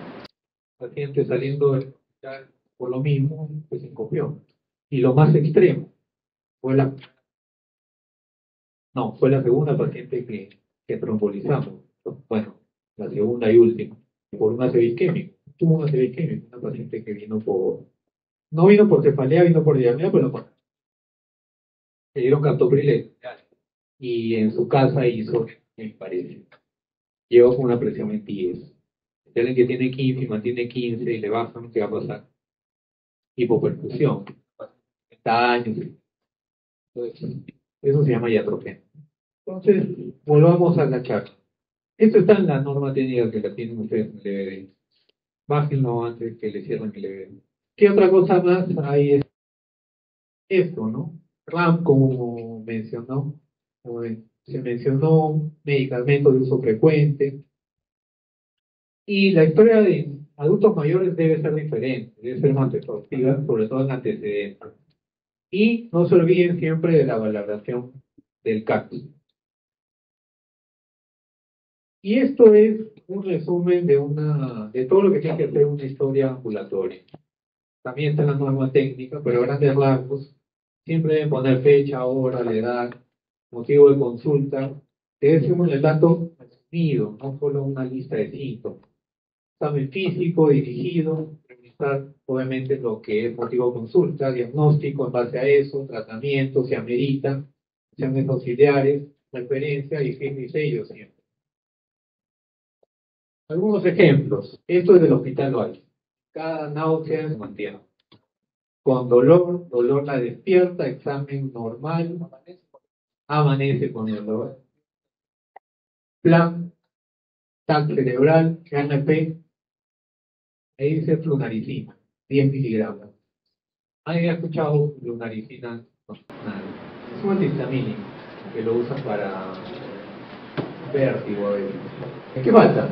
El paciente saliendo del hospital por lo mismo, pues sincopió. Y lo más extremo fue fue la segunda paciente que trombolizamos. Bueno, la segunda y última, por una ACV isquémica. Tuvo una ACV isquémica, una paciente que no vino por cefalea, vino por diarrea, pero le dieron captopril y en su casa hizo, me parece, llegó con una presión en 10. Si alguien que tiene 15 y mantiene 15 y le bajan, ¿qué va a pasar? Hipoperfusión, 30 años. Entonces, eso se llama iatrogenia. Entonces, volvamos a la charla. Esto está en la norma técnica que la tienen ustedes en el DVD. Bájenlo antes que le cierren el evento. ¿Qué otra cosa más hay? Esto, ¿no? RAM, como mencionó, como se mencionó, medicamentos de uso frecuente. Y la historia de adultos mayores debe ser diferente, debe ser más exhaustiva, sobre todo en antecedentes. Y no se olviden siempre de la valoración del cactus. Y esto es un resumen de todo lo que tiene que hacer una historia ambulatoria. También está la norma técnica, pero a grandes rasgos, siempre deben poner fecha, hora, la edad, motivo de consulta. Debe ser un relato resumido, no solo una lista de síntomas. Examen físico dirigido, revisar obviamente lo que es motivo de consulta, diagnóstico en base a eso, tratamiento, si amerita, exámenes auxiliares, referencia y firma y sello siempre. Algunos ejemplos. Esto es del Hospital Valle. Cada náusea se mantiene. Con dolor la despierta, examen normal, amanece con dolor. Plan, TAC cerebral, GNP, ahí dice flunaricina, 10 miligramos. ¿Alguien ha escuchado flunaricina? No, nada. Es un antihistamínico que lo usan para vértigo a veces. ¿Qué falta?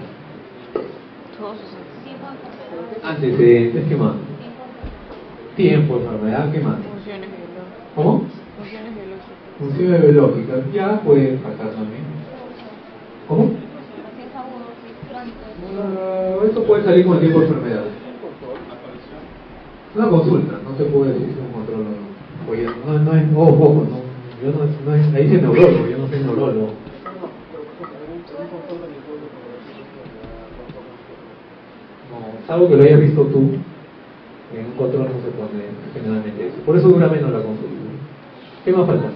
Antecedentes, ¿qué más? Tiempo, enfermedad, ¿qué más? Funciones biológicas. ¿Cómo? Funciones biológicas. Funciones biológicas, ya puede faltar también. ¿Cómo? Eso puede salir con el tiempo de enfermedad. Una consulta, no se puede decir si es un control o no. Oye, no es, ojo, no. Yo no es, ahí dice neurólogo, yo no soy neurólogo. No, salvo que lo hayas visto tú, en un control no se pone generalmente eso. Por eso dura menos la consulta. ¿Qué más falta?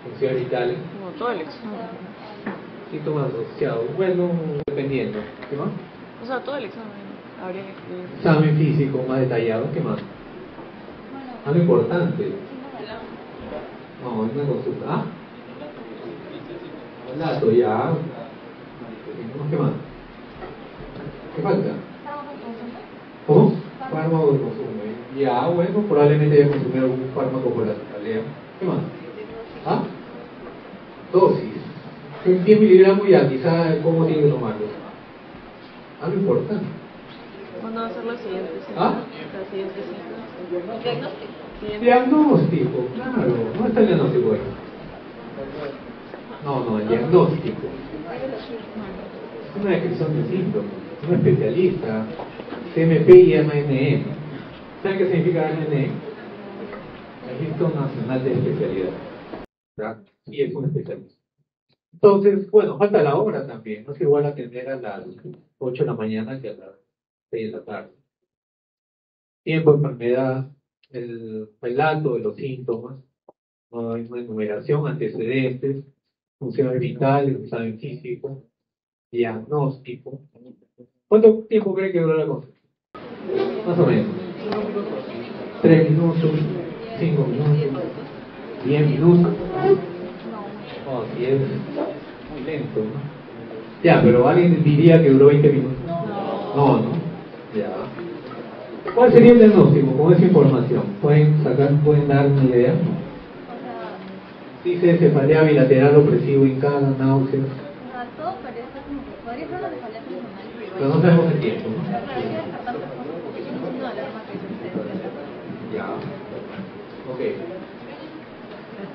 Funciones vitales. Como todo el examen. Síntomas asociados. Bueno, dependiendo. ¿Qué más? O sea, todo el examen habría que escribir. Examen físico más detallado. ¿Qué más? Algo importante. No, es una consulta. ¿Ah? Dato, ya. ¿Qué más? ¿Qué falta? ¿Cómo? Fármaco de consumo. Ya, bueno, probablemente haya consumido algún fármaco por la cefalea. ¿Qué más? ¿Ah? Dosis. 10 miligramos ya, quizá cómo tiene que tomarlo. Algo importante. ¿Cuándo va a ser la siguiente cita? ¿Ah? La siguiente cita. Diagnóstico. Diagnóstico, claro. ¿Dónde está el diagnóstico ahí? No, el diagnóstico. Es una descripción de síntomas. Un especialista. CMP y MNM. ¿Saben qué significa MNM? Registro Nacional de Especialidad. ¿Verdad? Y es un especialista. Entonces, bueno, falta la hora también. No es igual atender a las 8 de la mañana que a las 6 de la tarde. Tiempo, enfermedad, el relato de los síntomas, no hay una enumeración, antecedentes, funciones vitales, examen físico, diagnóstico. ¿Cuánto tiempo cree que dura la consulta? Más o menos. 3 minutos, 5 minutos, 10 minutos. Oh, si es muy lento, ¿no? Ya, pero alguien diría que duró 20 minutos. No. Ya. ¿Cuál sería el diagnóstico con esa información? ¿Pueden dar una idea? Dice cefalea bilateral opresivo hincada, náuseas. Todo parece como que podría ser una cefalea personal, Pero no sabemos el tiempo, ¿no? pero hay que descartar porque tiene un signo de alarma que es el Ya. Ok.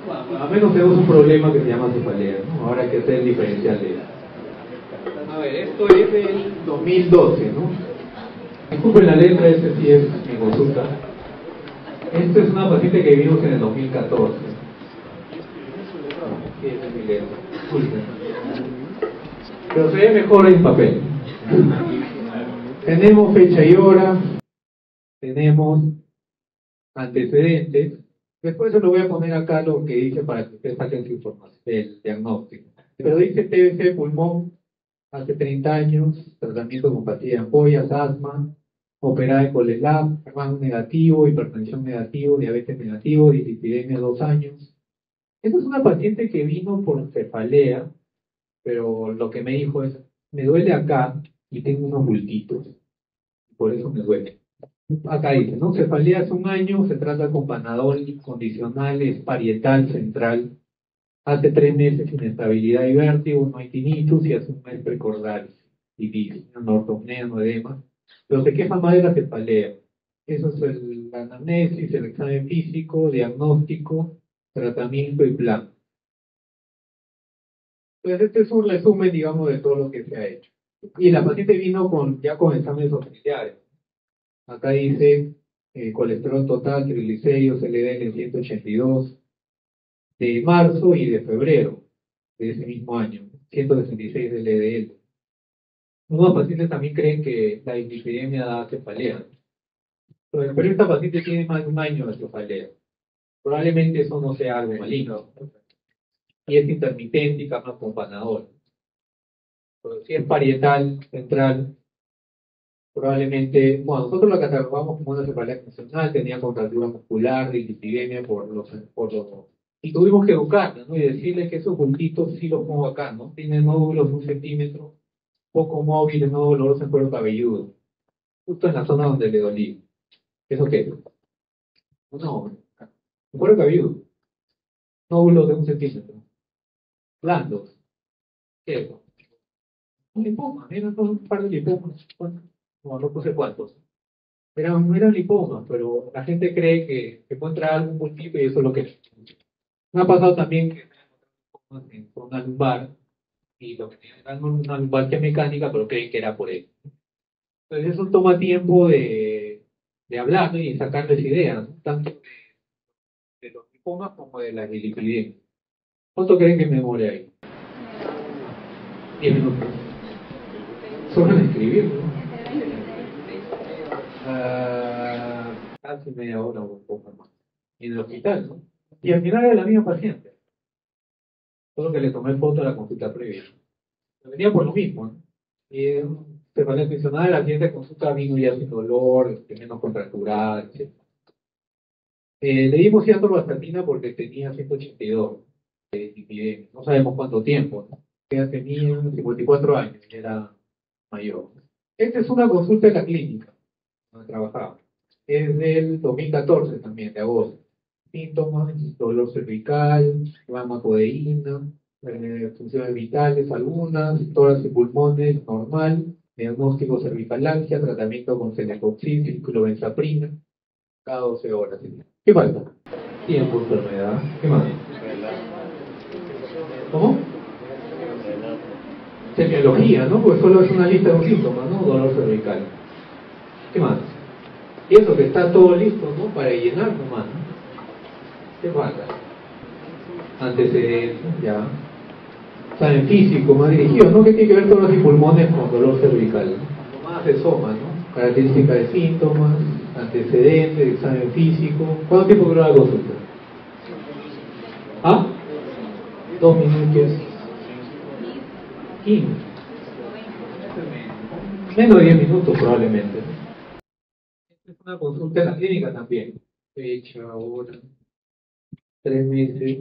Bueno, al menos tenemos un problema que se llama cefalea, ¿no? Ahora hay que hacer el diferencial de eso. A ver, esto es del 2012, ¿no? Disculpen la letra, este sí es mi consulta. Esta es una paciente que vimos en el 2014. Sí, esta es mi letra. Disculpen. Pero se ve mejor en papel. Tenemos fecha y hora. Tenemos antecedentes. Después se lo voy a poner acá lo que dice para que ustedes saquen su información, el diagnóstico. Pero dice TBC pulmón, hace 30 años, tratamiento con pastillas de ampollas, asma, operada de Colelab, hermano negativo, hipertensión negativo, diabetes negativo, dislipidemia 2 años. Esta es una paciente que vino por cefalea, pero lo que me dijo es, me duele acá y tengo unos bultitos. por eso me duele. Acá dice, ¿no? Cefalea hace un año, se trata con Panadol incondicional, es parietal central. Hace 3 meses inestabilidad y vértigo, no hay tinnitus y hace un mes precordalis y disnea, no ortopnea, no edema. Pero se queja más de la cefalea. Eso es la anamnesis, el examen físico, diagnóstico, tratamiento y plan. Pues este es un resumen, digamos, de todo lo que se ha hecho. Y la paciente vino ya con exámenes oficiales. Acá dice colesterol total, triglicéridos, LDL en 182, de marzo y de febrero de ese mismo año, 166 de LDL. Algunos pacientes también creen que la dislipidemia da cefalea. Pero esta paciente tiene más de un año de cefalea. Probablemente eso no sea algo maligno. Y es intermitente y calma con Panadol. Pero si es parietal, central, probablemente, bueno, nosotros la catalogamos como una cefalea funcional, tenía contractura muscular, dislipidemia y tuvimos que educarla, ¿no? Y decirle que esos puntitos sí los pongo acá, ¿no? Tiene nódulos de 1 centímetro, poco móviles, no dolorosos en cuero cabelludo, justo en la zona donde le dolía. ¿Eso qué es? No, en cuero cabelludo, nódulos de 1 centímetro, blandos, ¿qué es? Un lipoma, eran un par de lipomas, no puse cuántos. Eran lipomas, pero la gente cree que encuentra algo múltiple y eso es lo que es. Me ha pasado también que en zona lumbar y lo que tiene era una lumbalgia mecánica, pero creen que era por él. Entonces eso toma tiempo de hablar, ¿no? Y sacarles ideas, ¿no? Tanto de los lipomas como de la dislipidemia. ¿Cuánto creen que me demore ahí? 10 minutos. Solo en escribir, ¿no? Casi media hora o un poco más. Y en el hospital, ¿no? Y al final era la misma paciente. Solo que le tomé foto a la consulta previa. Venía por lo mismo, ¿no? Y cefalea funcional, la siguiente consulta vino ya sin dolor, menos contracturada, etc. Le dimos ciatorvastatina porque tenía 182 de dislipidemia. No sabemos cuánto tiempo, ¿no? Ella tenía 54 años, era mayor. Esta es una consulta en la clínica donde trabajaba. Es del 2014 también, de agosto. Síntomas, dolor cervical, ramacodeína, funciones vitales algunas, tórax y pulmones normal, diagnóstico cervicalangia, tratamiento con celecoxib, ciclobenzaprina, cada 12 horas. ¿Qué falta? Tiempo, enfermedad. ¿Qué más? ¿Cómo? Semiología, ¿no? Pues solo es una lista de síntomas, ¿no? Dolor cervical. ¿Qué más? Y eso que está todo listo, ¿no? Para llenar nomás, ¿no? ¿Qué falta? Antecedentes, ya. Examen físico, más dirigido, ¿no? ¿Qué tiene que ver tórax y pulmones con dolor cervical? Más de soma, ¿no? Características de síntomas, antecedentes, examen físico. ¿Cuánto tiempo dura la consulta? ¿Ah? 2 minutos. 15. Menos de 10 minutos probablemente. Esta es una consulta en la clínica también. Fecha, hora, 3 meses.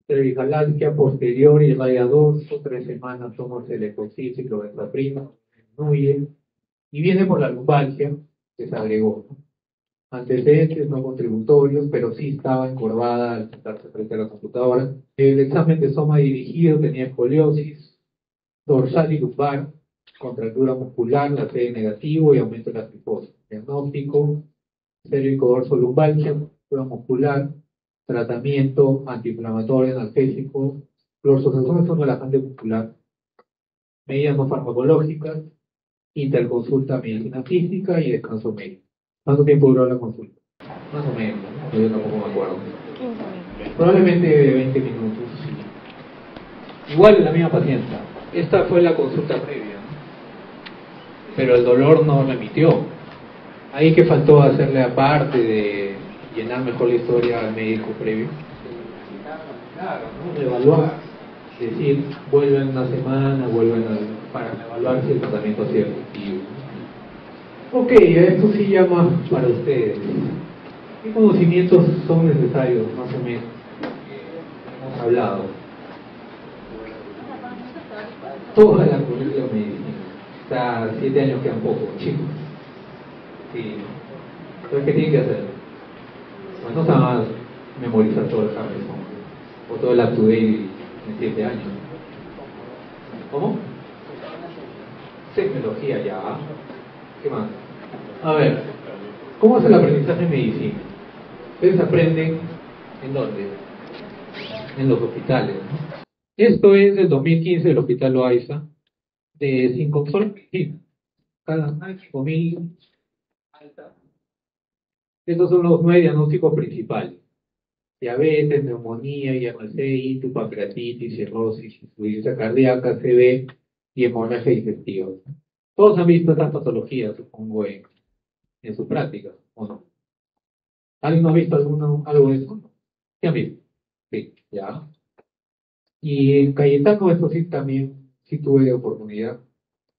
Cervicalangia posterior y raya dorso, 3 semanas somos celecoxib, ciclobenzaprina, disminuye, y viene por la lumbalgia que se agregó. Antecedentes no contributorios, pero sí estaba encorvada al sentarse frente a la computadora. El examen de soma dirigido tenía escoliosis, dorsal y lumbar, contractura muscular, la C negativo y aumento de la cifosis. Diagnóstico, cérvico dorso lumbalgia, contractura muscular, tratamiento antiinflamatorio, analgésico, fluoxetina es un relajante muscular, medidas no farmacológicas, interconsulta medicina física y descanso médico. ¿Cuánto tiempo duró la consulta? Más o menos, ¿no? Yo tampoco me acuerdo. 15 minutos. Probablemente de 20 minutos, sí. Igual es la misma paciente. Esta fue la consulta previa, ¿no? Pero el dolor no remitió. Ahí que faltó hacerle aparte de llenar mejor la historia al médico previo. Claro, ¿no? Evaluar. Es decir, vuelven una semana, para evaluar si el tratamiento ha sido efectivo. Ok, esto sí ya más para ustedes. ¿Qué conocimientos son necesarios, más o menos? Hemos hablado. Toda la currícula de medicina. sea, 7 años quedan poco, chicos. Sí. Entonces, ¿qué tienen que hacer? Pues no se van a memorizar todo el Harrison o todo el up-to-date en 7 años. ¿Cómo? Tecnología ya. ¿Qué más? A ver, ¿cómo es el aprendizaje en medicina? Ustedes aprenden ¿en dónde? En los hospitales, ¿no? Esto es del 2015 del Hospital Loaiza, de 5 soles medicina. Cada 5.000 alta. Estos son los 9 diagnósticos principales: diabetes, neumonía, IMCI, pancreatitis, cirrosis, insuficiencia cardíaca, CV y hemorragia digestiva. Todos han visto estas patologías, supongo, en su práctica, ¿o no? ¿Alguien ha visto algo de eso? ¿Qué han visto? Sí, ya. Y en Cayetano, eso sí, también sí tuve oportunidad,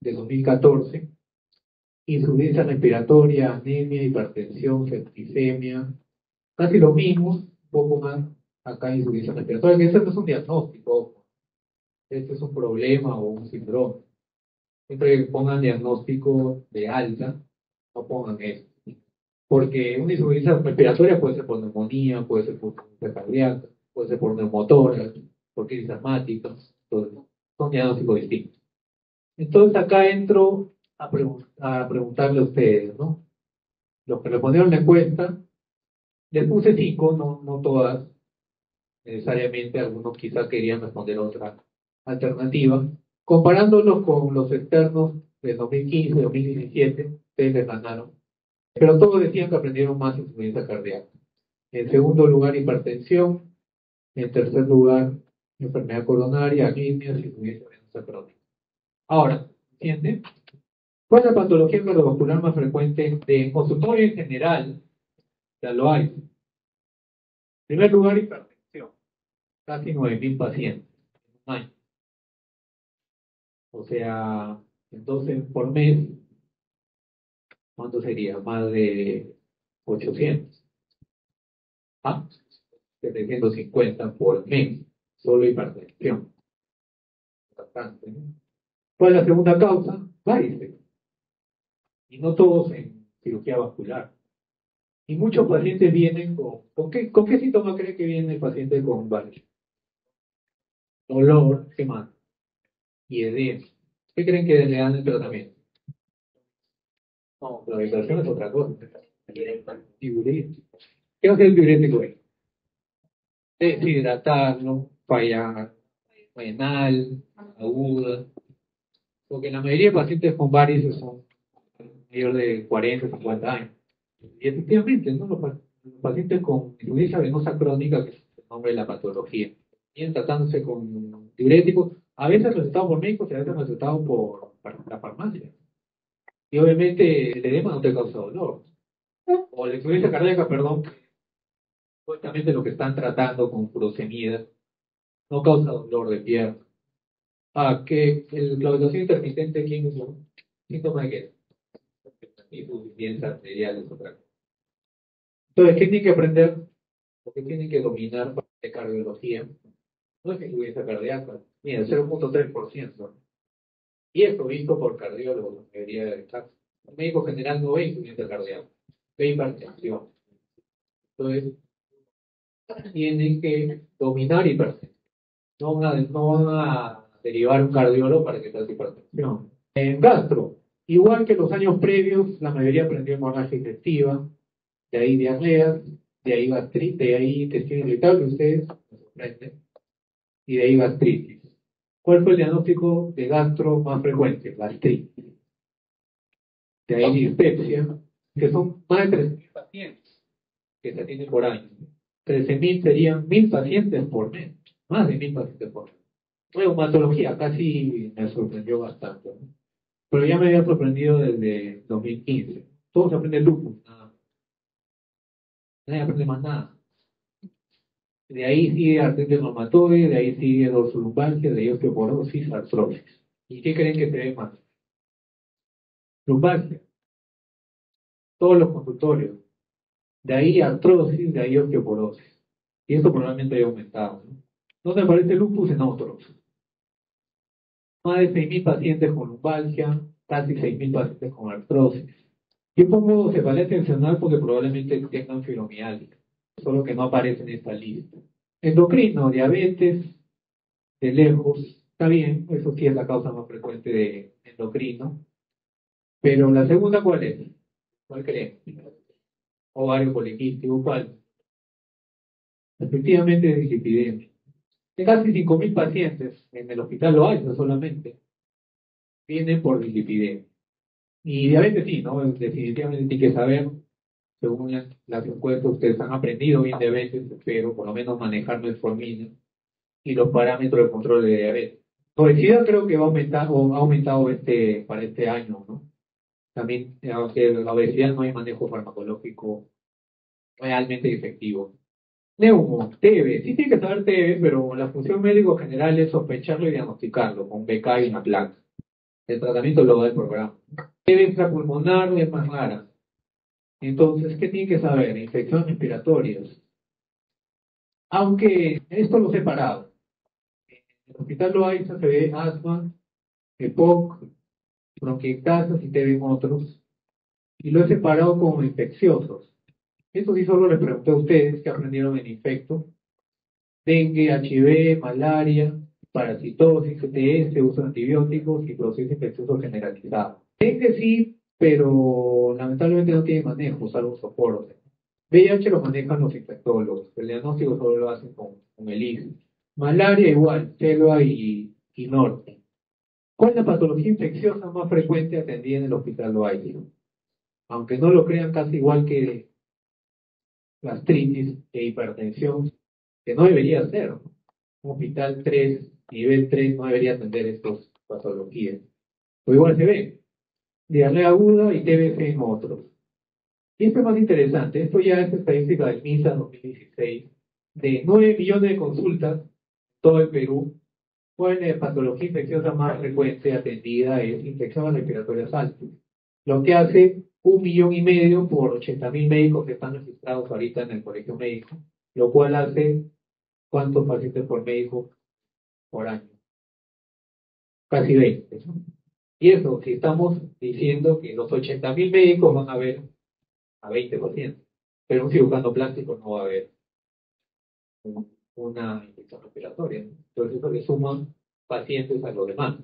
de 2014, insuficiencia respiratoria, anemia, hipertensión, septicemia, casi lo mismo, un poco más acá insuficiencia respiratoria, que ese no es un diagnóstico, este es un problema o un síndrome. Siempre que pongan diagnóstico de alta, no pongan eso. Porque una insuficiencia respiratoria puede ser por neumonía, puede ser por insuficiencia cardíaca, puede ser por neumotórax, por crisis asmática, entonces, son diagnósticos distintos. Entonces acá entro a preguntarle a ustedes, ¿no? Los que respondieron la encuesta, les puse 5, no todas, necesariamente, algunos quizás querían responder otra alternativa. Comparándolos con los externos de 2015, 2017, ustedes les ganaron. Pero todos decían que aprendieron más insuficiencia cardíaca. En segundo lugar, hipertensión. En tercer lugar, enfermedad coronaria, arritmias y insuficiencia venosa crónica. Ahora, ¿entienden? ¿Cuál es la patología cardiovascular más frecuente de consultorio en general? Ya lo hay. En primer lugar, hipertensión. Casi 9.000 pacientes en un año. O sea, entonces por mes, ¿cuánto sería? Más de 800. ¿Ah? 750 por mes, solo hipertensión. Bastante, ¿no? ¿Cuál es la segunda causa? Varices. Y no todos en cirugía vascular. Y muchos pacientes vienen ¿con qué síntoma cree que viene el paciente con varices? Dolor, ¿qué más? Y edema. ¿Qué creen que le dan el tratamiento? No, la medicación es otra cosa. Diurético. ¿Qué hace el diurético ahí? Deshidratarlo, falla renal, aguda. Porque la mayoría de pacientes con varices son mayor de 40, 50 años. Y efectivamente, ¿no? Los pacientes con insuficiencia venosa crónica, que es el nombre de la patología, vienen tratándose con diuréticos, a veces recetados por médicos y a veces recetados por la farmacia. Y obviamente el edema no te causa dolor. O la insuficiencia cardíaca, perdón, supuestamente lo que están tratando con furosemida no causa dolor de pierna. Que la dotación intermitente aquí es un síntoma de qué? Insuficiencia arterial es otra cosa. Entonces, ¿qué tienen que aprender? ¿O qué tienen que dominar de cardiología? No es insuficiencia cardíaca, mira, 0.3%. Y esto visto por cardiólogos, la mayoría de casos. El médico general no ve insuficiencia cardíaca, ve hipertensión. Entonces, tienen que dominar hipertensión. No van a derivar un cardiólogo para que te haga hipertensión. En gastro, igual que los años previos, la mayoría aprendió hemorragia digestiva, de ahí diarreas, de ahí gastritis, de ahí intestino irritable, ustedes me sorprenden, y de ahí gastritis. ¿Cuál fue el diagnóstico de gastro más frecuente? Gastritis. De ahí dispepsia, que son más de 13.000 pacientes que se atienden por año. 13.000 serían 1.000 pacientes por mes, más de 1.000 pacientes por mes. Reumatología casi me sorprendió bastante, ¿no? Pero ya me había sorprendido desde 2015. Todos aprenden lupus, nada más. Nadie aprende más nada. De ahí sigue artritis reumatoide, de ahí sigue dorsolumbalgia, de ahí osteoporosis, artrosis. ¿Y qué creen que se ve más? Lumbalgia. Todos los consultorios. De ahí artrosis, de ahí osteoporosis. Y esto probablemente haya aumentado, ¿no? ¿Dónde aparece lupus? En otros. Más de 6.000 pacientes con lumbalgia, casi 6.000 pacientes con artrosis. Yo pongo cefalea tensional porque probablemente tengan fibromialgia, solo que no aparece en esta lista. Endocrino, diabetes, de lejos, está bien, eso sí es la causa más frecuente de endocrino. Pero la segunda, ¿cuál es? ¿Cuál creen? Ovario poliquístico, ¿cuál? Efectivamente, es dislipidemia. De casi 5.000 pacientes en el hospital Loaiza solamente vienen por dislipidemia. Y diabetes sí, ¿no? Definitivamente tiene que saber, según las encuestas, ustedes han aprendido bien diabetes, pero por lo menos manejar metformina y los parámetros de control de diabetes. Obesidad creo que va a aumentar, o ha aumentado para este año, ¿no? También, aunque la obesidad no hay manejo farmacológico realmente efectivo. Neumo, TB, sí tiene que saber TB, pero la función médico general es sospecharlo y diagnosticarlo con BK y una placa. El tratamiento lo da el programa. TB extrapulmonar es más rara. Entonces, ¿qué tiene que saber? Infecciones respiratorias. Aunque esto lo he separado. En el hospital Loaiza se ve asma, EPOC, bronquiectasias y TB en otros. Y lo he separado como infecciosos. Eso sí solo les pregunté a ustedes que aprendieron en infecto. Dengue, HIV, malaria, parasitosis, CTS, uso de antibióticos y proceso infeccioso generalizado. Dengue sí, pero lamentablemente no tiene manejo, salvo soporte. VIH lo manejan los infectólogos, el diagnóstico solo lo hacen con el ICE. Malaria igual, CELOA y norte. ¿Cuál es la patología infecciosa más frecuente atendida en el hospital Loaiza? Aunque no lo crean, casi igual que gastritis e hipertensión, que no debería ser, ¿no? Un hospital 3, nivel 3, no debería atender estas patologías. O igual se ve, diarrea aguda y TBC en otros. Y esto es más interesante, esto ya es estadística del MISA 2016, de 9 millones de consultas, todo el Perú, ¿cuál es la patología infecciosa más frecuente atendida? Es infecciones respiratorias altas. Lo que hace 1,5 millones por 80.000 médicos que están registrados ahorita en el colegio médico, lo cual hace ¿cuántos pacientes por médico por año? Casi 20. ¿No? Y eso, si estamos diciendo que los 80.000 médicos van a ver a 20 pacientes, pero un cirujano plástico no va a ver una infección respiratoria, ¿no? Entonces eso le suman pacientes a los demás.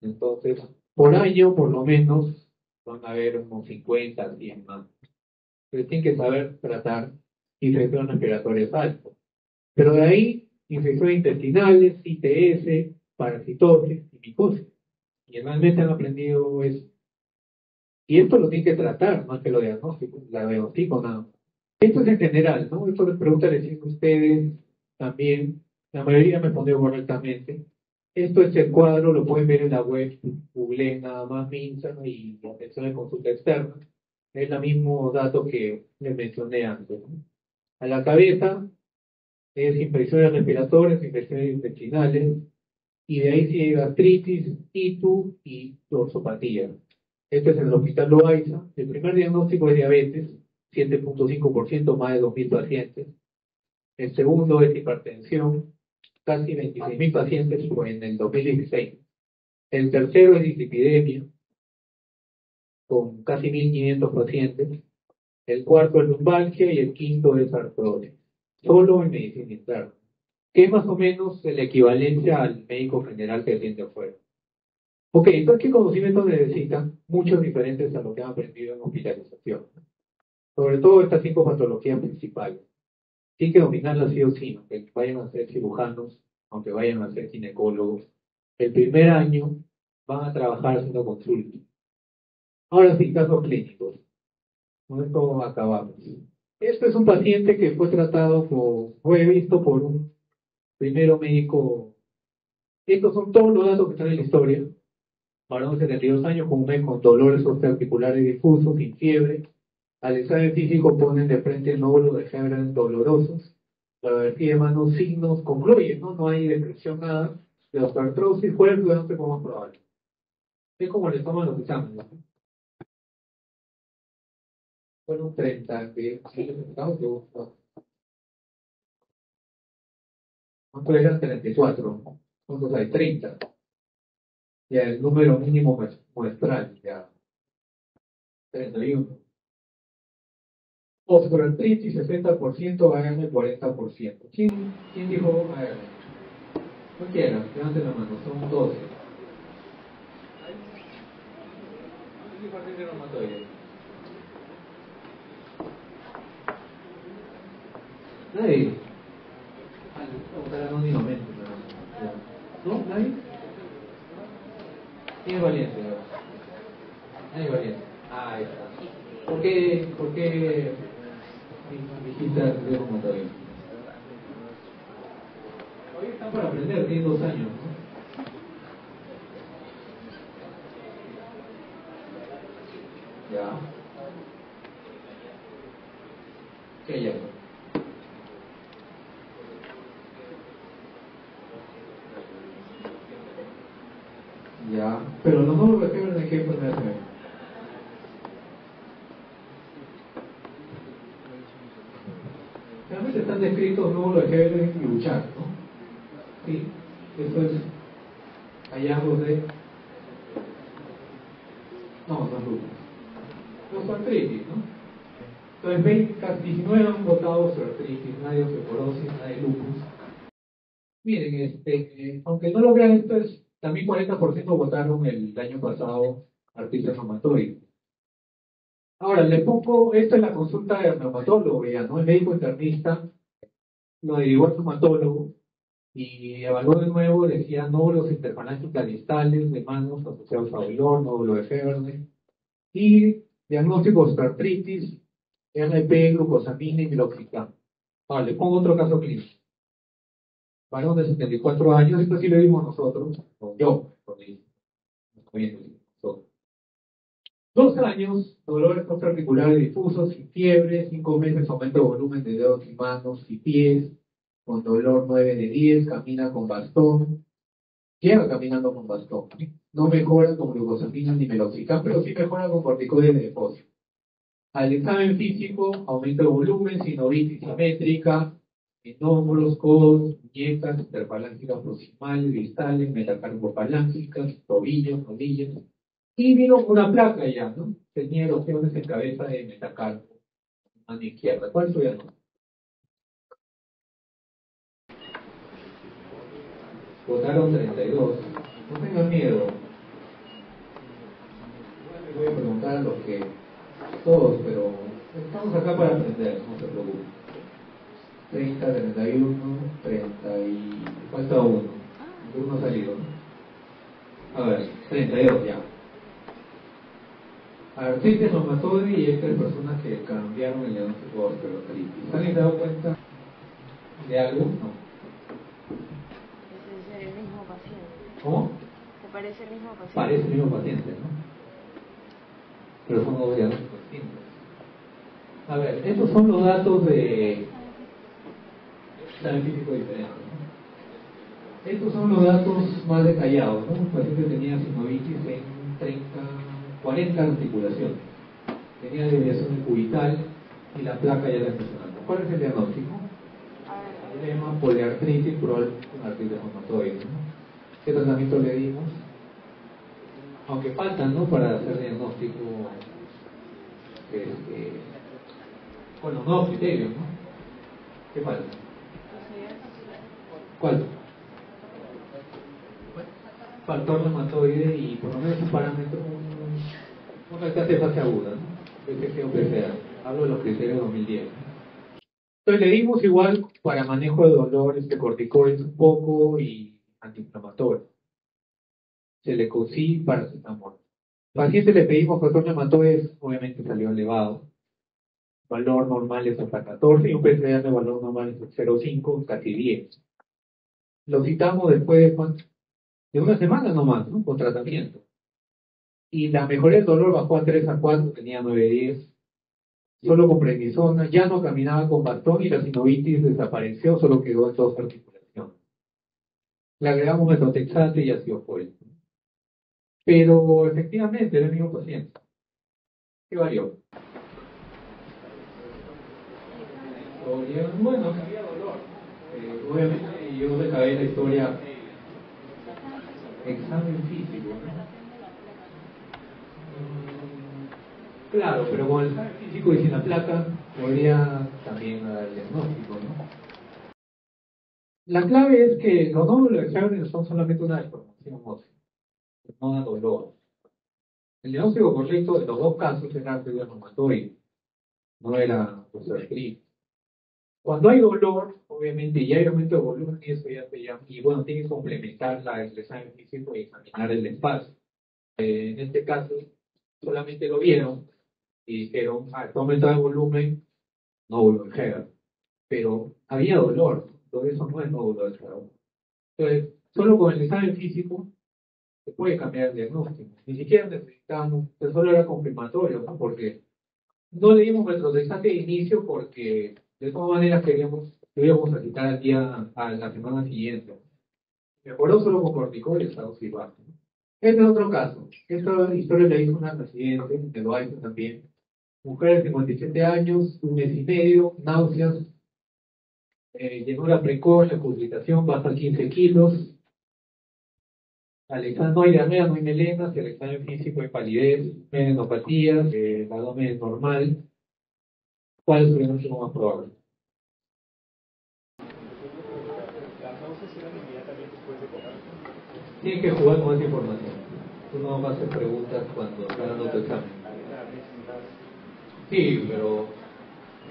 Entonces, por año, por lo menos, van a haber unos 50, 100 más. Entonces tienen que saber tratar infecciones respiratorias altas. Pero de ahí, infecciones intestinales, ITS, parasitosis y micosis. Y realmente han aprendido eso. Y esto lo tienen que tratar, más que lo diagnóstico, la diagnóstico nada más. Esto es en general, ¿no? Esto les pregunta a ustedes también. La mayoría me respondió correctamente. Esto es el cuadro, lo pueden ver en la web, Google nada más MINSA y atención de consulta externa. Es el mismo dato que les mencioné antes, ¿no? A la cabeza es infecciones respiratorias, infecciones intestinales, y de ahí sigue gastritis, ITU y dorsopatía. Este es en el hospital Loaiza. El primer diagnóstico es diabetes, 7.5%, más de 2.000 pacientes. El segundo es hipertensión, casi 26.000 pacientes fue en el 2016. El tercero es dislipidemia, con casi 1.500 pacientes. El cuarto es lumbalgia y el quinto es artrosis. Solo en medicina interna, que es más o menos la equivalencia al médico general que atiende afuera. Ok, entonces, ¿qué conocimientos necesitan? Muchos diferentes a lo que han aprendido en hospitalización. Sobre todo estas 5 patologías principales. Tienen que dominarlas sí o sí, aunque vayan a ser cirujanos, aunque vayan a ser ginecólogos. El primer año van a trabajar haciendo consulta. Ahora sí, casos clínicos. Con esto acabamos. Este es un paciente que fue tratado fue visto por un primero médico. Estos son todos los datos que están en la historia. Varón de 72 años con un mes con dolores osteoarticulares difusos, sin fiebre. Al examen físico ponen de frente nódulos de fiebre dolorosos. La radiografía de mano signos concluye, ¿no? No hay descripción nada de osteoartrosis, ¿cuál es el diagnóstico más probable? Es como le toman los exámenes, ¿no? Fueron 30, que ¿cuántos eran 34? ¿Cuántos hay? 30. Ya el número mínimo muestral, ya 31. Osteoartritis 60%, háganme 40%. ¿Quién dijo háganme? Cualquiera, levanten la mano, son 12. ¿Quién dijo artritis reumatoide? Nadie. Al votar anónimamente. ¿No? ¿Nadie? ¿Quién es valiente? Nadie es valiente. Ah, ahí está. ¿Por qué dijiste artritis reumatoide? Hoy están para aprender, tienen 2 años, ¿no? Ya. ¿Qué ya? Ya. Pero los nódulos de fiebre, ¿de qué enfermedad se ven? Realmente están descritos nódulos de fiebre y luchar, ¿no? Sí. Eso es hallazgos de... No lupus. Osteoartritis, ¿no? Entonces, 19 han votado osteoartritis, nadie osteoporosis, nadie lupus. Miren, aunque no lo crean, esto es, también 40% votaron el año pasado artritis reumatoide. Ahora, le pongo, esto es la consulta del reumatólogo, ya, ¿no? El médico internista lo derivó al reumatólogo y evaluó de nuevo, decía nódulos interfalángicos distales de manos asociados a dolor, nódulo de Febvre, y diagnóstico de osteoartritis, RP, glucosamina y meloxicam. Ahora, le pongo otro caso clínico. Varón de 74 años, esto sí lo vimos nosotros, o yo, nosotros. 2 años, dolores articulares difusos, sin fiebre, 5 meses, aumento de volumen de dedos y manos y pies, con dolor 9 de 10, camina con bastón, llega caminando con bastón. No mejora con glucosamina ni meloxicam, pero sí mejora con corticoides de depósito. Al examen físico, aumento de volumen, sinovitis simétrica, en hombros, codos, muñecas, interfalángicas proximales, distales, metacarpofalángicas, tobillos, rodillas. Y vino una placa ya, ¿no? Tenía erosiones en cabeza de metacarpo, mano izquierda. ¿Cuál es su diagnóstico? Votaron 32. No tengan miedo. Igual les voy a preguntar a los que todos, pero estamos acá para aprender, no se preocupen. 30, 31, 30 y... falta uno. Uno ha salido, ¿no? A ver, 32 ya. Artritis reumatoide y hay 3 personas que cambiaron el diagnóstico de osteoartritis. ¿Alguien se ha dado cuenta de algo? No. Ese es el mismo paciente. ¿Cómo? Se parece el mismo paciente. Parece el mismo paciente, ¿no? Pero son 2 diagnósticos distintos. A ver, estos son los datos de examen físico diferente, ¿no? Estos son los datos más detallados, ¿no? El paciente tenía sinovitis en 40 articulaciones. Tenía desviación cubital y la placa ya la mencionamos. ¿Cuál es el diagnóstico? Problema poliartritis, probablemente una artritis reumatoide, ¿no? ¿Qué tratamiento le dimos? Aunque faltan, ¿no? Para hacer diagnóstico, bueno, nuevos criterios, ¿no? ¿Qué falta? ¿Cuál? Factor reumatoide y por lo menos un parámetro, una alcance de fase aguda, ¿no? BCG o PCA. Hablo de los criterios de 2010. Entonces le dimos igual para manejo de dolores, de corticoides un poco y antiinflamatorio. Celecoxib, paracetamol. Paciente le pedimos factor reumatoide, obviamente salió elevado. Valor normal es hasta 14 y un PCR de valor normal es 0,5, casi 10. Lo citamos después de cuánto? De una semana nomás, ¿no? Con tratamiento. Y la mejoría del dolor bajó a 3 a 4, tenía 9-10. Solo con prednisona, ya no caminaba con bastón y la sinovitis desapareció, solo quedó en 2 articulaciones. Le agregamos metotrexate y ácido fólico. Pero efectivamente era el mismo paciente. ¿Qué varió? Bueno, había dolor. Obviamente yo le acabé la historia. examen físico, ¿no? Claro, pero con el examen físico y sin la placa podría también dar el diagnóstico, ¿no? La clave es que los nódulos de exámenes son solamente una deformación ósea, no da dolor. El diagnóstico correcto en los dos casos era arteria reumatoide, no era osteoartritis. Cuando hay dolor, obviamente ya hay aumento de volumen y eso ya se llama, y bueno, tiene que complementar el examen físico y examinar el espacio. En este caso, solamente lo vieron y dijeron, está aumentado el volumen, nódulo de Heger. Pero había dolor, todo eso no es nódulo de Heger. Entonces, solo con el examen físico se puede cambiar el diagnóstico. Ni siquiera necesitamos, solo era confirmatorio, ¿no? Porque no le dimos retrocesante de inicio porque de todas maneras lo íbamos a quitar al día, a la semana siguiente. Mejoró solo con corticoides a dosis baja. Este es otro caso. Esta historia la hizo una paciente, me lo hizo también. Mujer de 57 años, un mes y medio, náuseas, llenura precoz, la publicación baja 15 kilos. Al examen no hay diarrea, no hay melenas, el examen físico hay palidez, melenopatía, el abdomen es normal. ¿Cuál es el diagnóstico más probable? Tienes que jugar con esa información. Tú no vas a hacer preguntas cuando estás dando tu examen. Sí, pero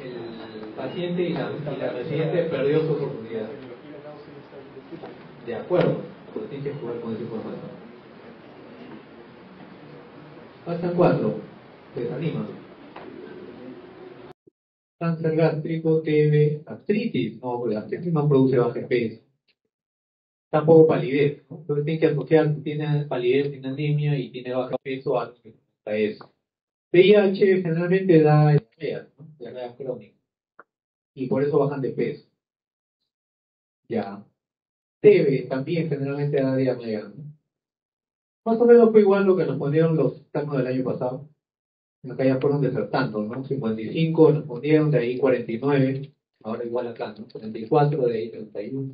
el paciente y la residente perdió su oportunidad. De acuerdo, pero tienes que jugar con esa información. Faltan 4. Se desanima. Cáncer gástrico, TB, artritis. No, la artritis no produce baja peso. Tampoco palidez, ¿no? Entonces tiene que asociar si tiene palidez, tiene anemia y tiene baja peso a eso. VIH generalmente da diarrea, ¿no? Diarrea crónica. Y por eso bajan de peso. Ya. TB también generalmente da diarrea, ¿no? Más o menos fue igual lo que nos ponieron los exámenes del año pasado. Acá ya fueron desertando, ¿no? 55 nos ponieron, de ahí 49, ahora igual acá, ¿no? 44, de ahí 31.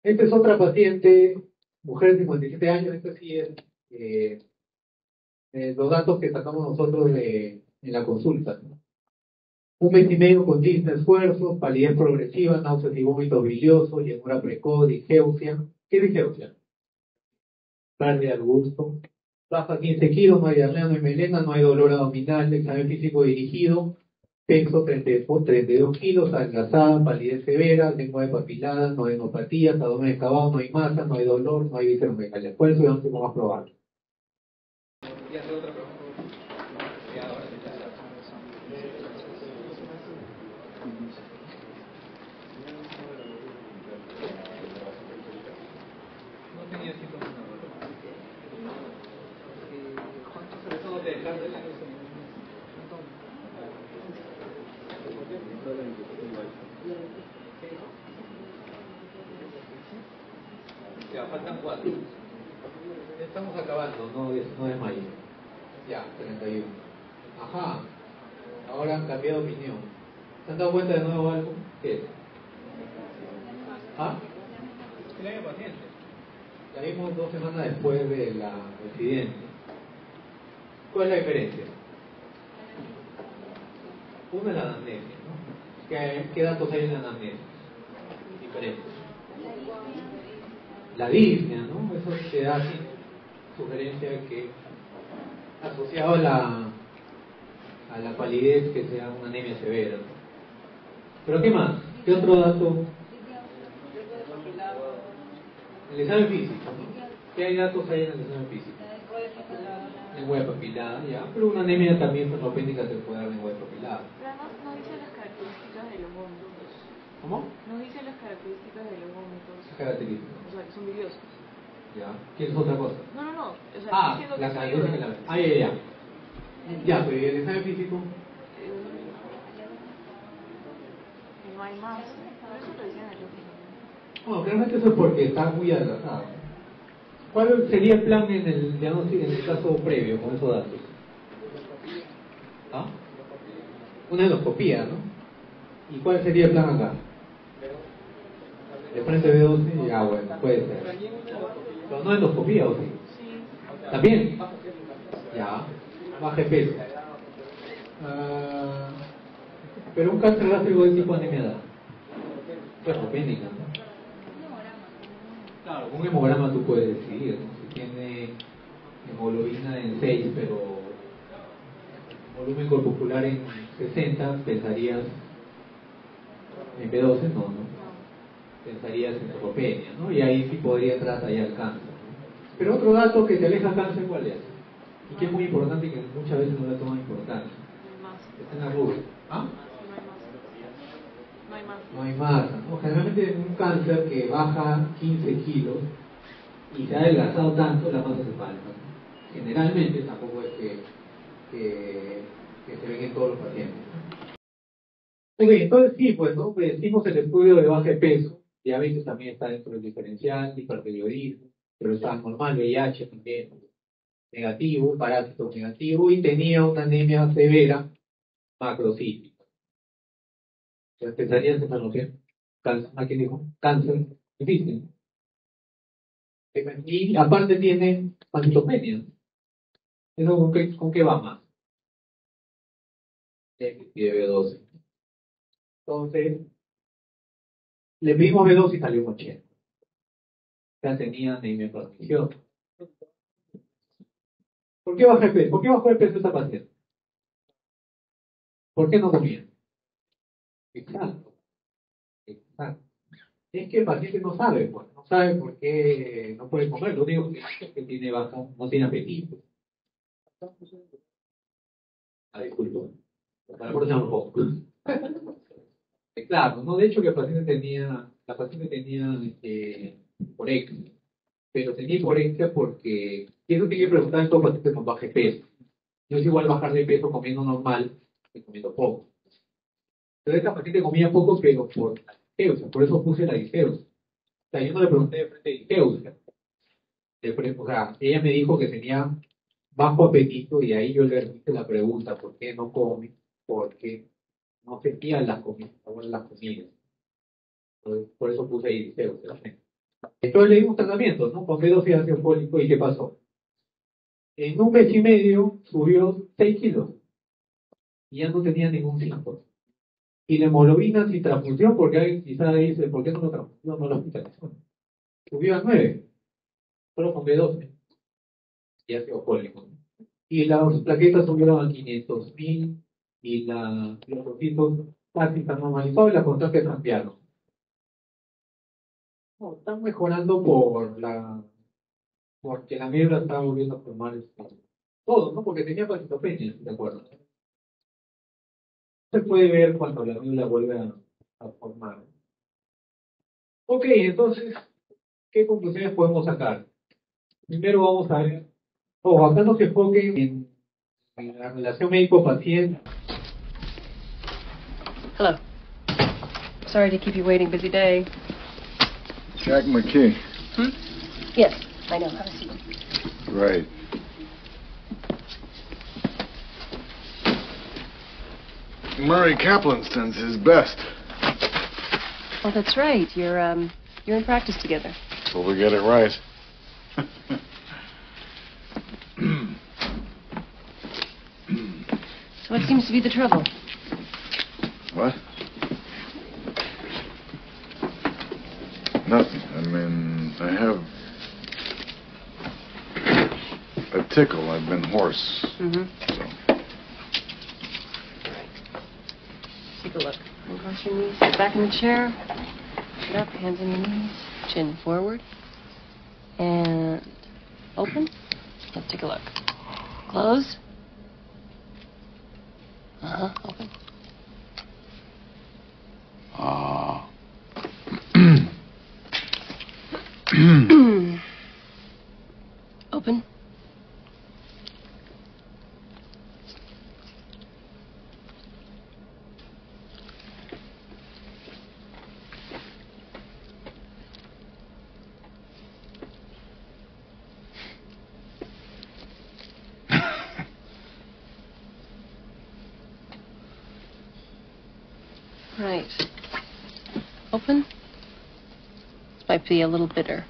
Esta es otra paciente, mujer de 57 años, esta sí es los datos que sacamos nosotros en la consulta, ¿no? Un mes y medio con disney esfuerzos, palidez progresiva, náuseas y vómitos biliosos, llenura precoz, digeusia. ¿Qué es digeusia? Pérdida del gusto. Baja 15 kilos, no hay diarrea, no hay melena, no hay dolor abdominal, examen físico dirigido, peso 32 kilos, adelgazada, palidez severa, lengua de papiladas, no hay henopatías, abdomen excavado, no hay masa, no hay dolor, no hay visceromegalia. ¿Cuál es su diagnóstico más probable? ¿Y hacer otra pregunta? No tenía síntomas. Sobre todo de cáncer. Ya, faltan 4. Estamos acabando, no de mayo. Ya, 31. Ajá. Ahora han cambiado de opinión. ¿Se han dado cuenta de nuevo algo? ¿Qué es? ¿Ah? El año paciente. La vimos 2 semanas después de la residencia. ¿Cuál es la diferencia? Una es la anamnesis, ¿no? ¿Qué datos hay en la anamnesis? Diferentes. La disnea, ¿no? Eso te da sugerencia que asociado a la palidez que sea una anemia severa, ¿no? ¿Pero qué más? ¿Qué otro dato? El examen físico, ¿no? ¿Qué hay datos hay en el examen físico? Lengua de papilada, ya. Pero una anemia también fenopénica se puede dar lengua de papilada. Pero no dice las características de los vómitos. ¿Cómo? No dice las características de los vómitos. ¿Qué características? O sea, que son biliosos. Ya. ¿Quieres otra cosa? No. O sea, Ah, diciendo la que característica que la... ya. Ya, pero ¿y el examen físico? Que no hay más. Por eso lo decían en el último. Bueno, realmente eso es porque está muy adelgazado. ¿Cuál sería el plan en el diagnóstico en el caso previo con esos datos? ¿Ah? Una endoscopía, ¿no? ¿Y cuál sería el plan acá? De frente B12, ya bueno, puede ser. Pero no endoscopía, ¿o sí? ¿También? Ya, baje peso. Pero un cáncer gástrico de tipo anemia da. Sarcopénica, ¿no? Claro, un hemograma tú puedes decidir, ¿no? Si tiene hemoglobina en 6, pero volumen corpuscular en 60, pensarías en B12, no. Pensarías en sarcopenia, ¿no? Y ahí sí podría entrar hasta allá el cáncer, ¿no? Pero otro dato que te aleja cáncer, ¿cuál es? Y que es muy importante y que muchas veces no le toman importancia. Está en la rubia. ¿Ah? No hay masa, ¿no? Generalmente en un cáncer que baja 15 kilos y se ha adelgazado tanto, la masa se falta, ¿no? Generalmente tampoco es que se ven en todos los pacientes, ¿no? Ok, entonces sí, pues, ¿no? Pues hicimos el estudio de baja de peso, diabetes también está dentro del diferencial, hipertiroidismo, pero está normal, VIH también negativo, parásito negativo, y tenía una anemia severa macrocítica. Entonces pensaría en cefalopenia. Cáncer, aquí dijo, cáncer, difícil. Y aparte tiene pancitopenia. ¿Eso con qué va más? B12. Entonces, le pedimos B2 y salió un 80. Ya tenía anemia de transmisión. ¿Por qué bajó el peso? ¿Por qué bajó el peso esa paciente? ¿Por qué no comía? Exacto. Es que el paciente no sabe, pues, no sabe por qué no puede comer. Lo único que es que tiene baja, no tiene apetito. Disculpa. Para la próxima un poco. Claro, no, de hecho que la paciente tenía hiporexia, pero tenía hiporexia porque, y eso tiene que preguntar en todo paciente con bajo peso. No es igual bajar de peso comiendo normal que comiendo poco. Entonces esta paciente comía poco, pero por disgeusia, por eso puse la disgeusia. O sea, yo no le pregunté de frente de disgeusia. O sea, ella me dijo que tenía bajo apetito y ahí yo le hice la pregunta, ¿por qué no come? Porque no sentían las comidas, las comidas. Entonces, por eso puse ahí disgeusia. Entonces le dimos tratamiento, ¿no? Con B12 y ácido fólico, ¿y qué pasó? En un mes y medio subió 6 kilos y ya no tenía ningún síntoma. Y la hemoglobina sin transfusión, porque alguien quizá dice, ¿por qué no lo transfusión? No lo hospitalizó. Subió a 9, solo con B12 y ácido fólico. Y las plaquetas subieron a 500.000 y los rojizos casi están normalizados y las constantes cambiaron. No, están mejorando porque la médula está volviendo a formar todo, ¿no? Porque tenía pancitopenia, ¿de acuerdo? Se puede ver cuando la médula vuelve a formar. Ok, entonces, ¿qué conclusiones podemos sacar? Primero vamos a ver, acá no se enfoquen en la relación médico-paciente. Hello. Sorry to keep you waiting. Busy day. Jack McKee. Yes, I know. Have a seat. Right. Murray Kaplan sends his best. Oh, that's right. You're in practice together. Till we get it right. So what seems to be the trouble? What? Nothing. I mean, I have a tickle. I've been hoarse. Mm-hmm. So. Take a look. Cross your knees. Sit back in the chair. Sit up. Hands on your knees. Chin forward. And open. Let's take a look. Close. Open. Open. Right. Open. Might be a little bitter.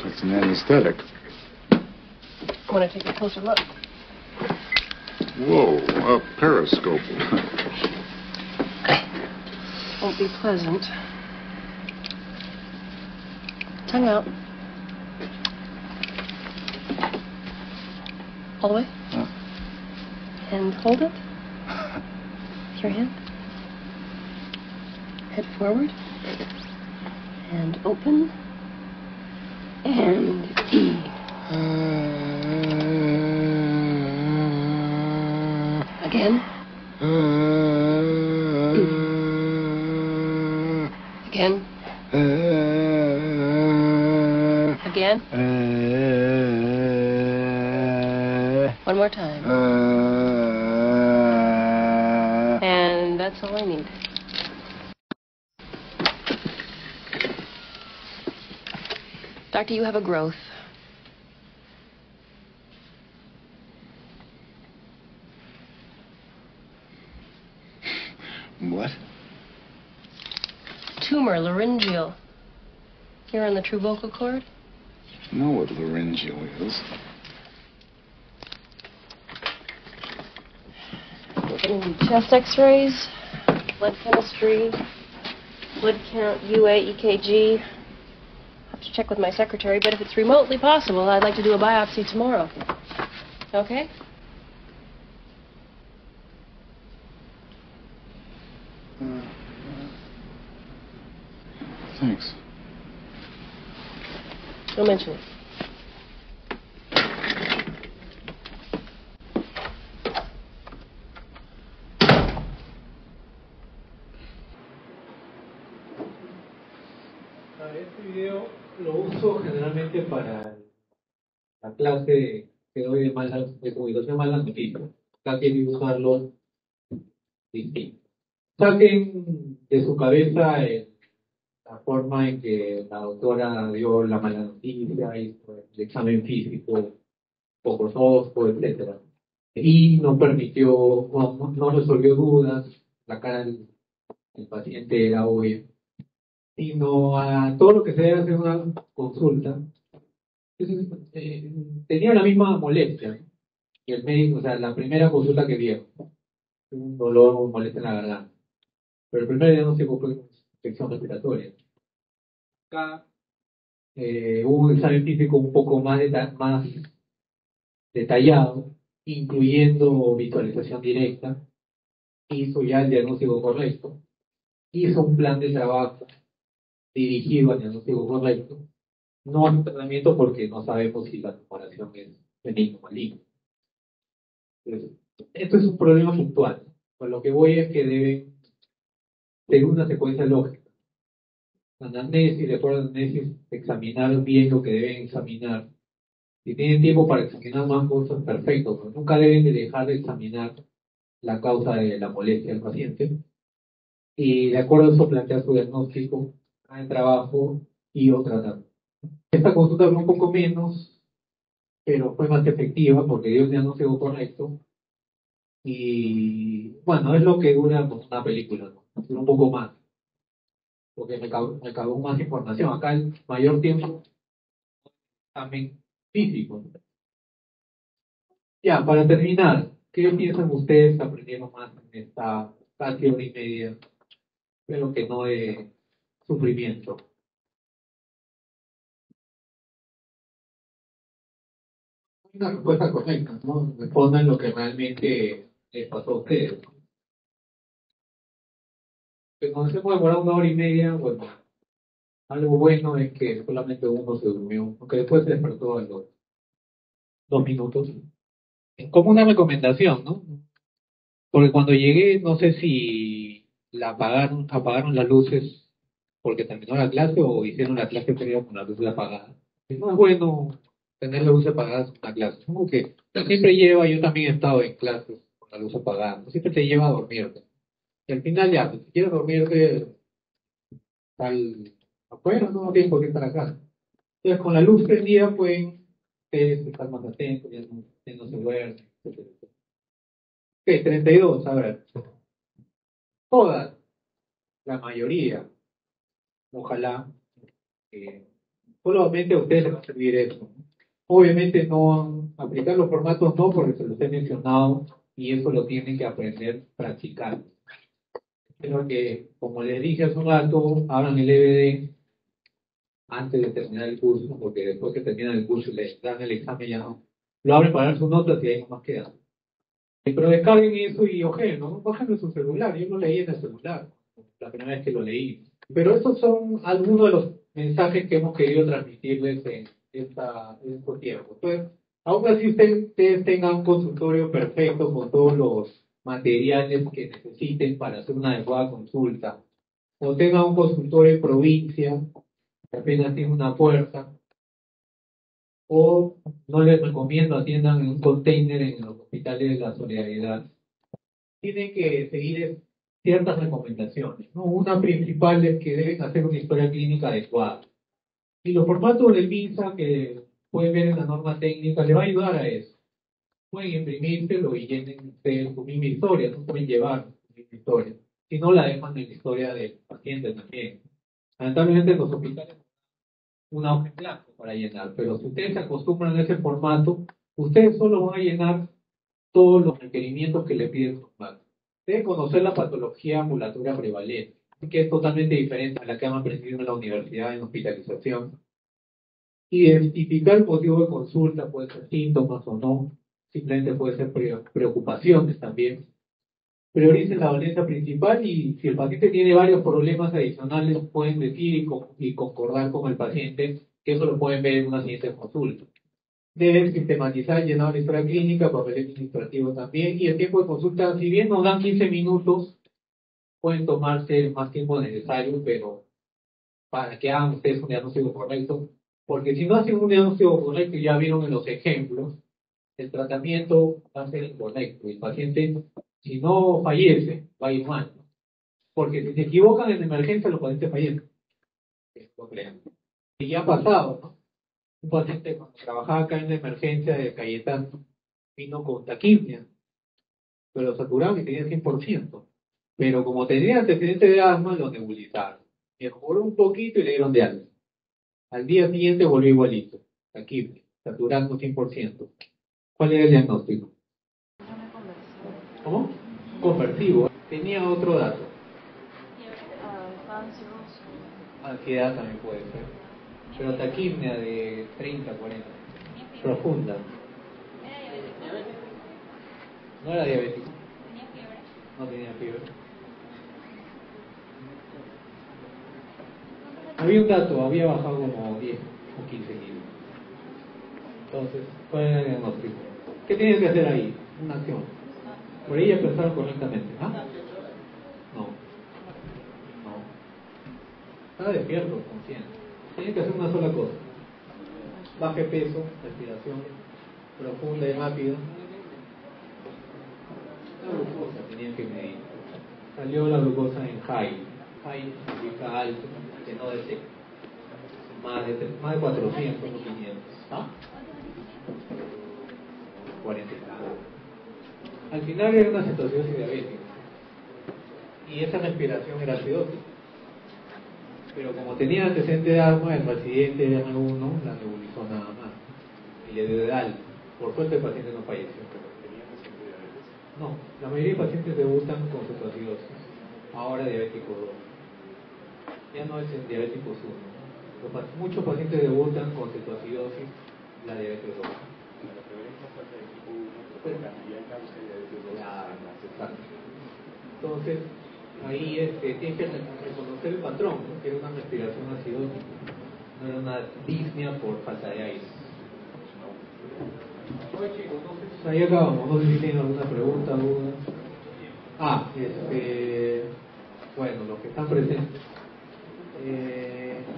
It's an anesthetic. Want to take a closer look? Whoa, a periscope. Won't be pleasant. Tongue out. All the way. And hold it. With your hand. Head forward. And open. And E. Again. Again. Again. One more time. And that's all I need. Doctor, you have a growth. What? Tumor, laryngeal. Here on the true vocal cord? Know what laryngeal is. Getting chest x-rays, blood chemistry, blood count, UA, EKG. Have to check with my secretary, but if it's remotely possible, I'd like to do a biopsy tomorrow. Okay? Thanks. Don't mention it. Este video lo uso generalmente para la clase que doy de comunicación malas noticias. Acá quiero usarlo distinto. Saquen de su cabeza la forma en que la doctora dio la mala noticia, hizo el examen físico, poco tosco, etcétera. Y no permitió, no resolvió dudas, la cara del paciente era obvia, sino a todo lo que se debe hacer una consulta. Entonces, tenía la misma molestia, ¿no? Y el médico, o sea, la primera consulta que dio, un dolor o molestia en la garganta. Pero el primer diagnóstico fue infección respiratoria. Acá hubo un examen físico un poco más detallado, incluyendo visualización directa, hizo ya el diagnóstico correcto, hizo un plan de trabajo dirigido al diagnóstico correcto, no al tratamiento porque no sabemos si la tumoración es benigna o maligna. Entonces, esto es un problema puntual. Por lo que voy es que deben tener una secuencia lógica. Anamnesis, de acuerdo a anamnesis, examinar bien lo que deben examinar. Si tienen tiempo para examinar más cosas, perfecto, pero nunca deben de dejar de examinar la causa de la molestia del paciente. Y de acuerdo a eso, plantear su diagnóstico, plan de trabajo y o tratar. Esta consulta duró un poco menos, pero fue más efectiva porque dio el diagnóstico correcto. Y bueno, es lo que dura pues, una película, ¿no? Dura un poco más, porque recabó más información. Acá el mayor tiempo también físico. Ya, para terminar, ¿qué piensan ustedes que aprendieron más en esta casi hora y media? Pero que no de sufrimiento. Una respuesta correcta, ¿no? Respondan lo que realmente les pasó a ustedes. Que cuando se puede demorar una hora y media, bueno, algo bueno es que solamente uno se durmió, aunque después se despertó a los 2 minutos. Como una recomendación, ¿no? Porque cuando llegué, no sé si apagaron las luces porque terminó la clase o hicieron la clase previa con las luces apagadas. No es bueno tener las luces apagadas en una clase. Como que siempre lleva, yo también he estado en clases con la luz apagada, ¿no? Siempre te lleva a dormirte. Y al final ya, si quieres dormirte al afuera, no tienes por qué estar acá. Entonces con la luz prendida pueden estar más atentos, ya no se duermen, etc. Ok, 32, a ver. Todas la mayoría, ojalá, solamente a ustedes les va a servir eso. Obviamente no, aplicar los formatos no, porque se los he mencionado, y eso lo tienen que aprender practicando. Creo que, como les dije hace un rato, abran el EBD antes de terminar el curso, porque después que terminan el curso y les dan el examen ya no. Lo abren para dar sus notas y ahí no más quedan. Pero descarguen eso y ojen, ¿no? Bájenlo en su celular. Yo lo leí en el celular, la primera vez que lo leí. Pero estos son algunos de los mensajes que hemos querido transmitirles en estos tiempos. Entonces, aún así ustedes tengan un consultorio perfecto con todos los materiales que necesiten para hacer una adecuada consulta, o tengan un consultorio en provincia que apenas tiene una puerta, o no les recomiendo atiendan en un container en los hospitales de la Solidaridad. Tienen que seguir ciertas recomendaciones, ¿no? Una principal es que deben hacer una historia clínica adecuada. Y los formatos del MINSA que pueden ver en la norma técnica le va a ayudar a eso. Pueden imprimírselo y llenen ustedes su misma historia, no pueden llevar su misma historia. Si no, la dejan en la historia del paciente también. Lamentablemente en los hospitales una hoja en blanco para llenar, pero si ustedes se acostumbran a ese formato, ustedes solo van a llenar todos los requerimientos que le pide el formato. Deben conocer la patología ambulatoria prevalente, que es totalmente diferente a la que han aprendido en la universidad en hospitalización. Identificar el motivo de consulta, puede ser síntomas o no, simplemente puede ser preocupaciones también. Prioricen la dolencia principal y si el paciente tiene varios problemas adicionales, pueden decir y concordar con el paciente, que eso lo pueden ver en una siguiente consulta. Deben sistematizar, llenar la historia clínica, papel administrativo también, y el tiempo de consulta, si bien nos dan 15 minutos, pueden tomarse más tiempo necesario, pero para que hagan ustedes un diagnóstico correcto, porque si no hacen un diagnóstico correcto, ya vieron en los ejemplos, el tratamiento va a ser incorrecto, y el paciente, si no fallece, va a ir mal, ¿no? Porque si se equivocan en emergencia, los pacientes fallecen. Es complejo. Y ya ha pasado, ¿no? Un paciente cuando trabajaba acá en la emergencia de Cayetano vino con taquipnia, pero saturaron y tenía 100%. Pero como tenía antecedentes de asma, lo nebulizaron. Mejoró un poquito y le dieron de alta. Al día siguiente volvió igualito, taquipnia, saturando 100%. ¿Cuál era el diagnóstico? No me convenció. ¿Cómo? Conversivo. Tenía otro dato. Estaba ansioso. Ansiedad también puede ser. Pero taquipnia de 30, 40. Profunda. ¿No era diabético? No tenía fiebre. Había un dato, había bajado como 10 o 15 kilos. Entonces, ¿cuál era el diagnóstico? ¿Qué tenías que hacer ahí? Una acción. Por ella pensaron correctamente. ¿Ah? No. No. Estaba despierto, consciente. Tenía que hacer una sola cosa. Baje peso, respiración profunda y rápida. La glucosa tenían que medir. Salió la glucosa en high. High significa alto, que no detecta. Más de 400, no 500. ¿Ah? 40. Al final era una cetoacidosis diabética. Y esa respiración era acidosis. Pero como tenía antecedente de asma, el paciente de M1 la nebulizó nada más. Y le dio de alta. Por suerte el paciente no falleció. No, la mayoría de pacientes debutan con cetoacidosis. Ahora diabético 2. Ya no es el diabético 1. Muchos pacientes debutan con cetoacidosis, la diabetes 2. Entonces, ahí tienes que reconocer el patrón, ¿no? Que era una respiración acidótica, no era una disnea por falta de aire. Oye chicos, entonces ahí acabamos. No sé si tienen alguna pregunta, duda. Bueno, los que están presentes.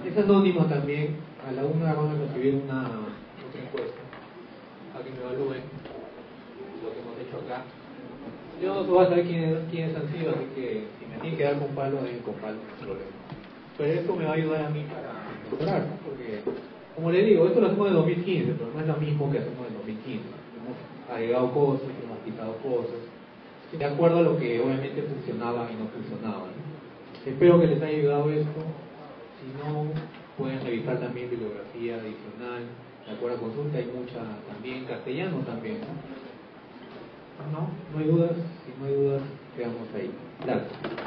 Es anónimo también. A la una van a recibir otra encuesta para que me evalúen lo que hemos hecho acá. Yo no voy a saber quiénes han sido, así que si me tienen que dar con palo, den con palo, no hay problema. Pero esto me va a ayudar a mí para mejorar, ¿no? Porque, como les digo, esto lo hacemos en 2015, pero no es lo mismo que hacemos en 2015. Hemos agregado cosas, hemos quitado cosas, de acuerdo a lo que obviamente funcionaba y no funcionaba, ¿no? Espero que les haya ayudado esto. Si no, pueden revisar también bibliografía adicional. De acuerdo a consulta, hay mucha también, castellano también, ¿no? ¿No? ¿No hay dudas? Si no hay dudas, quedamos ahí. Gracias.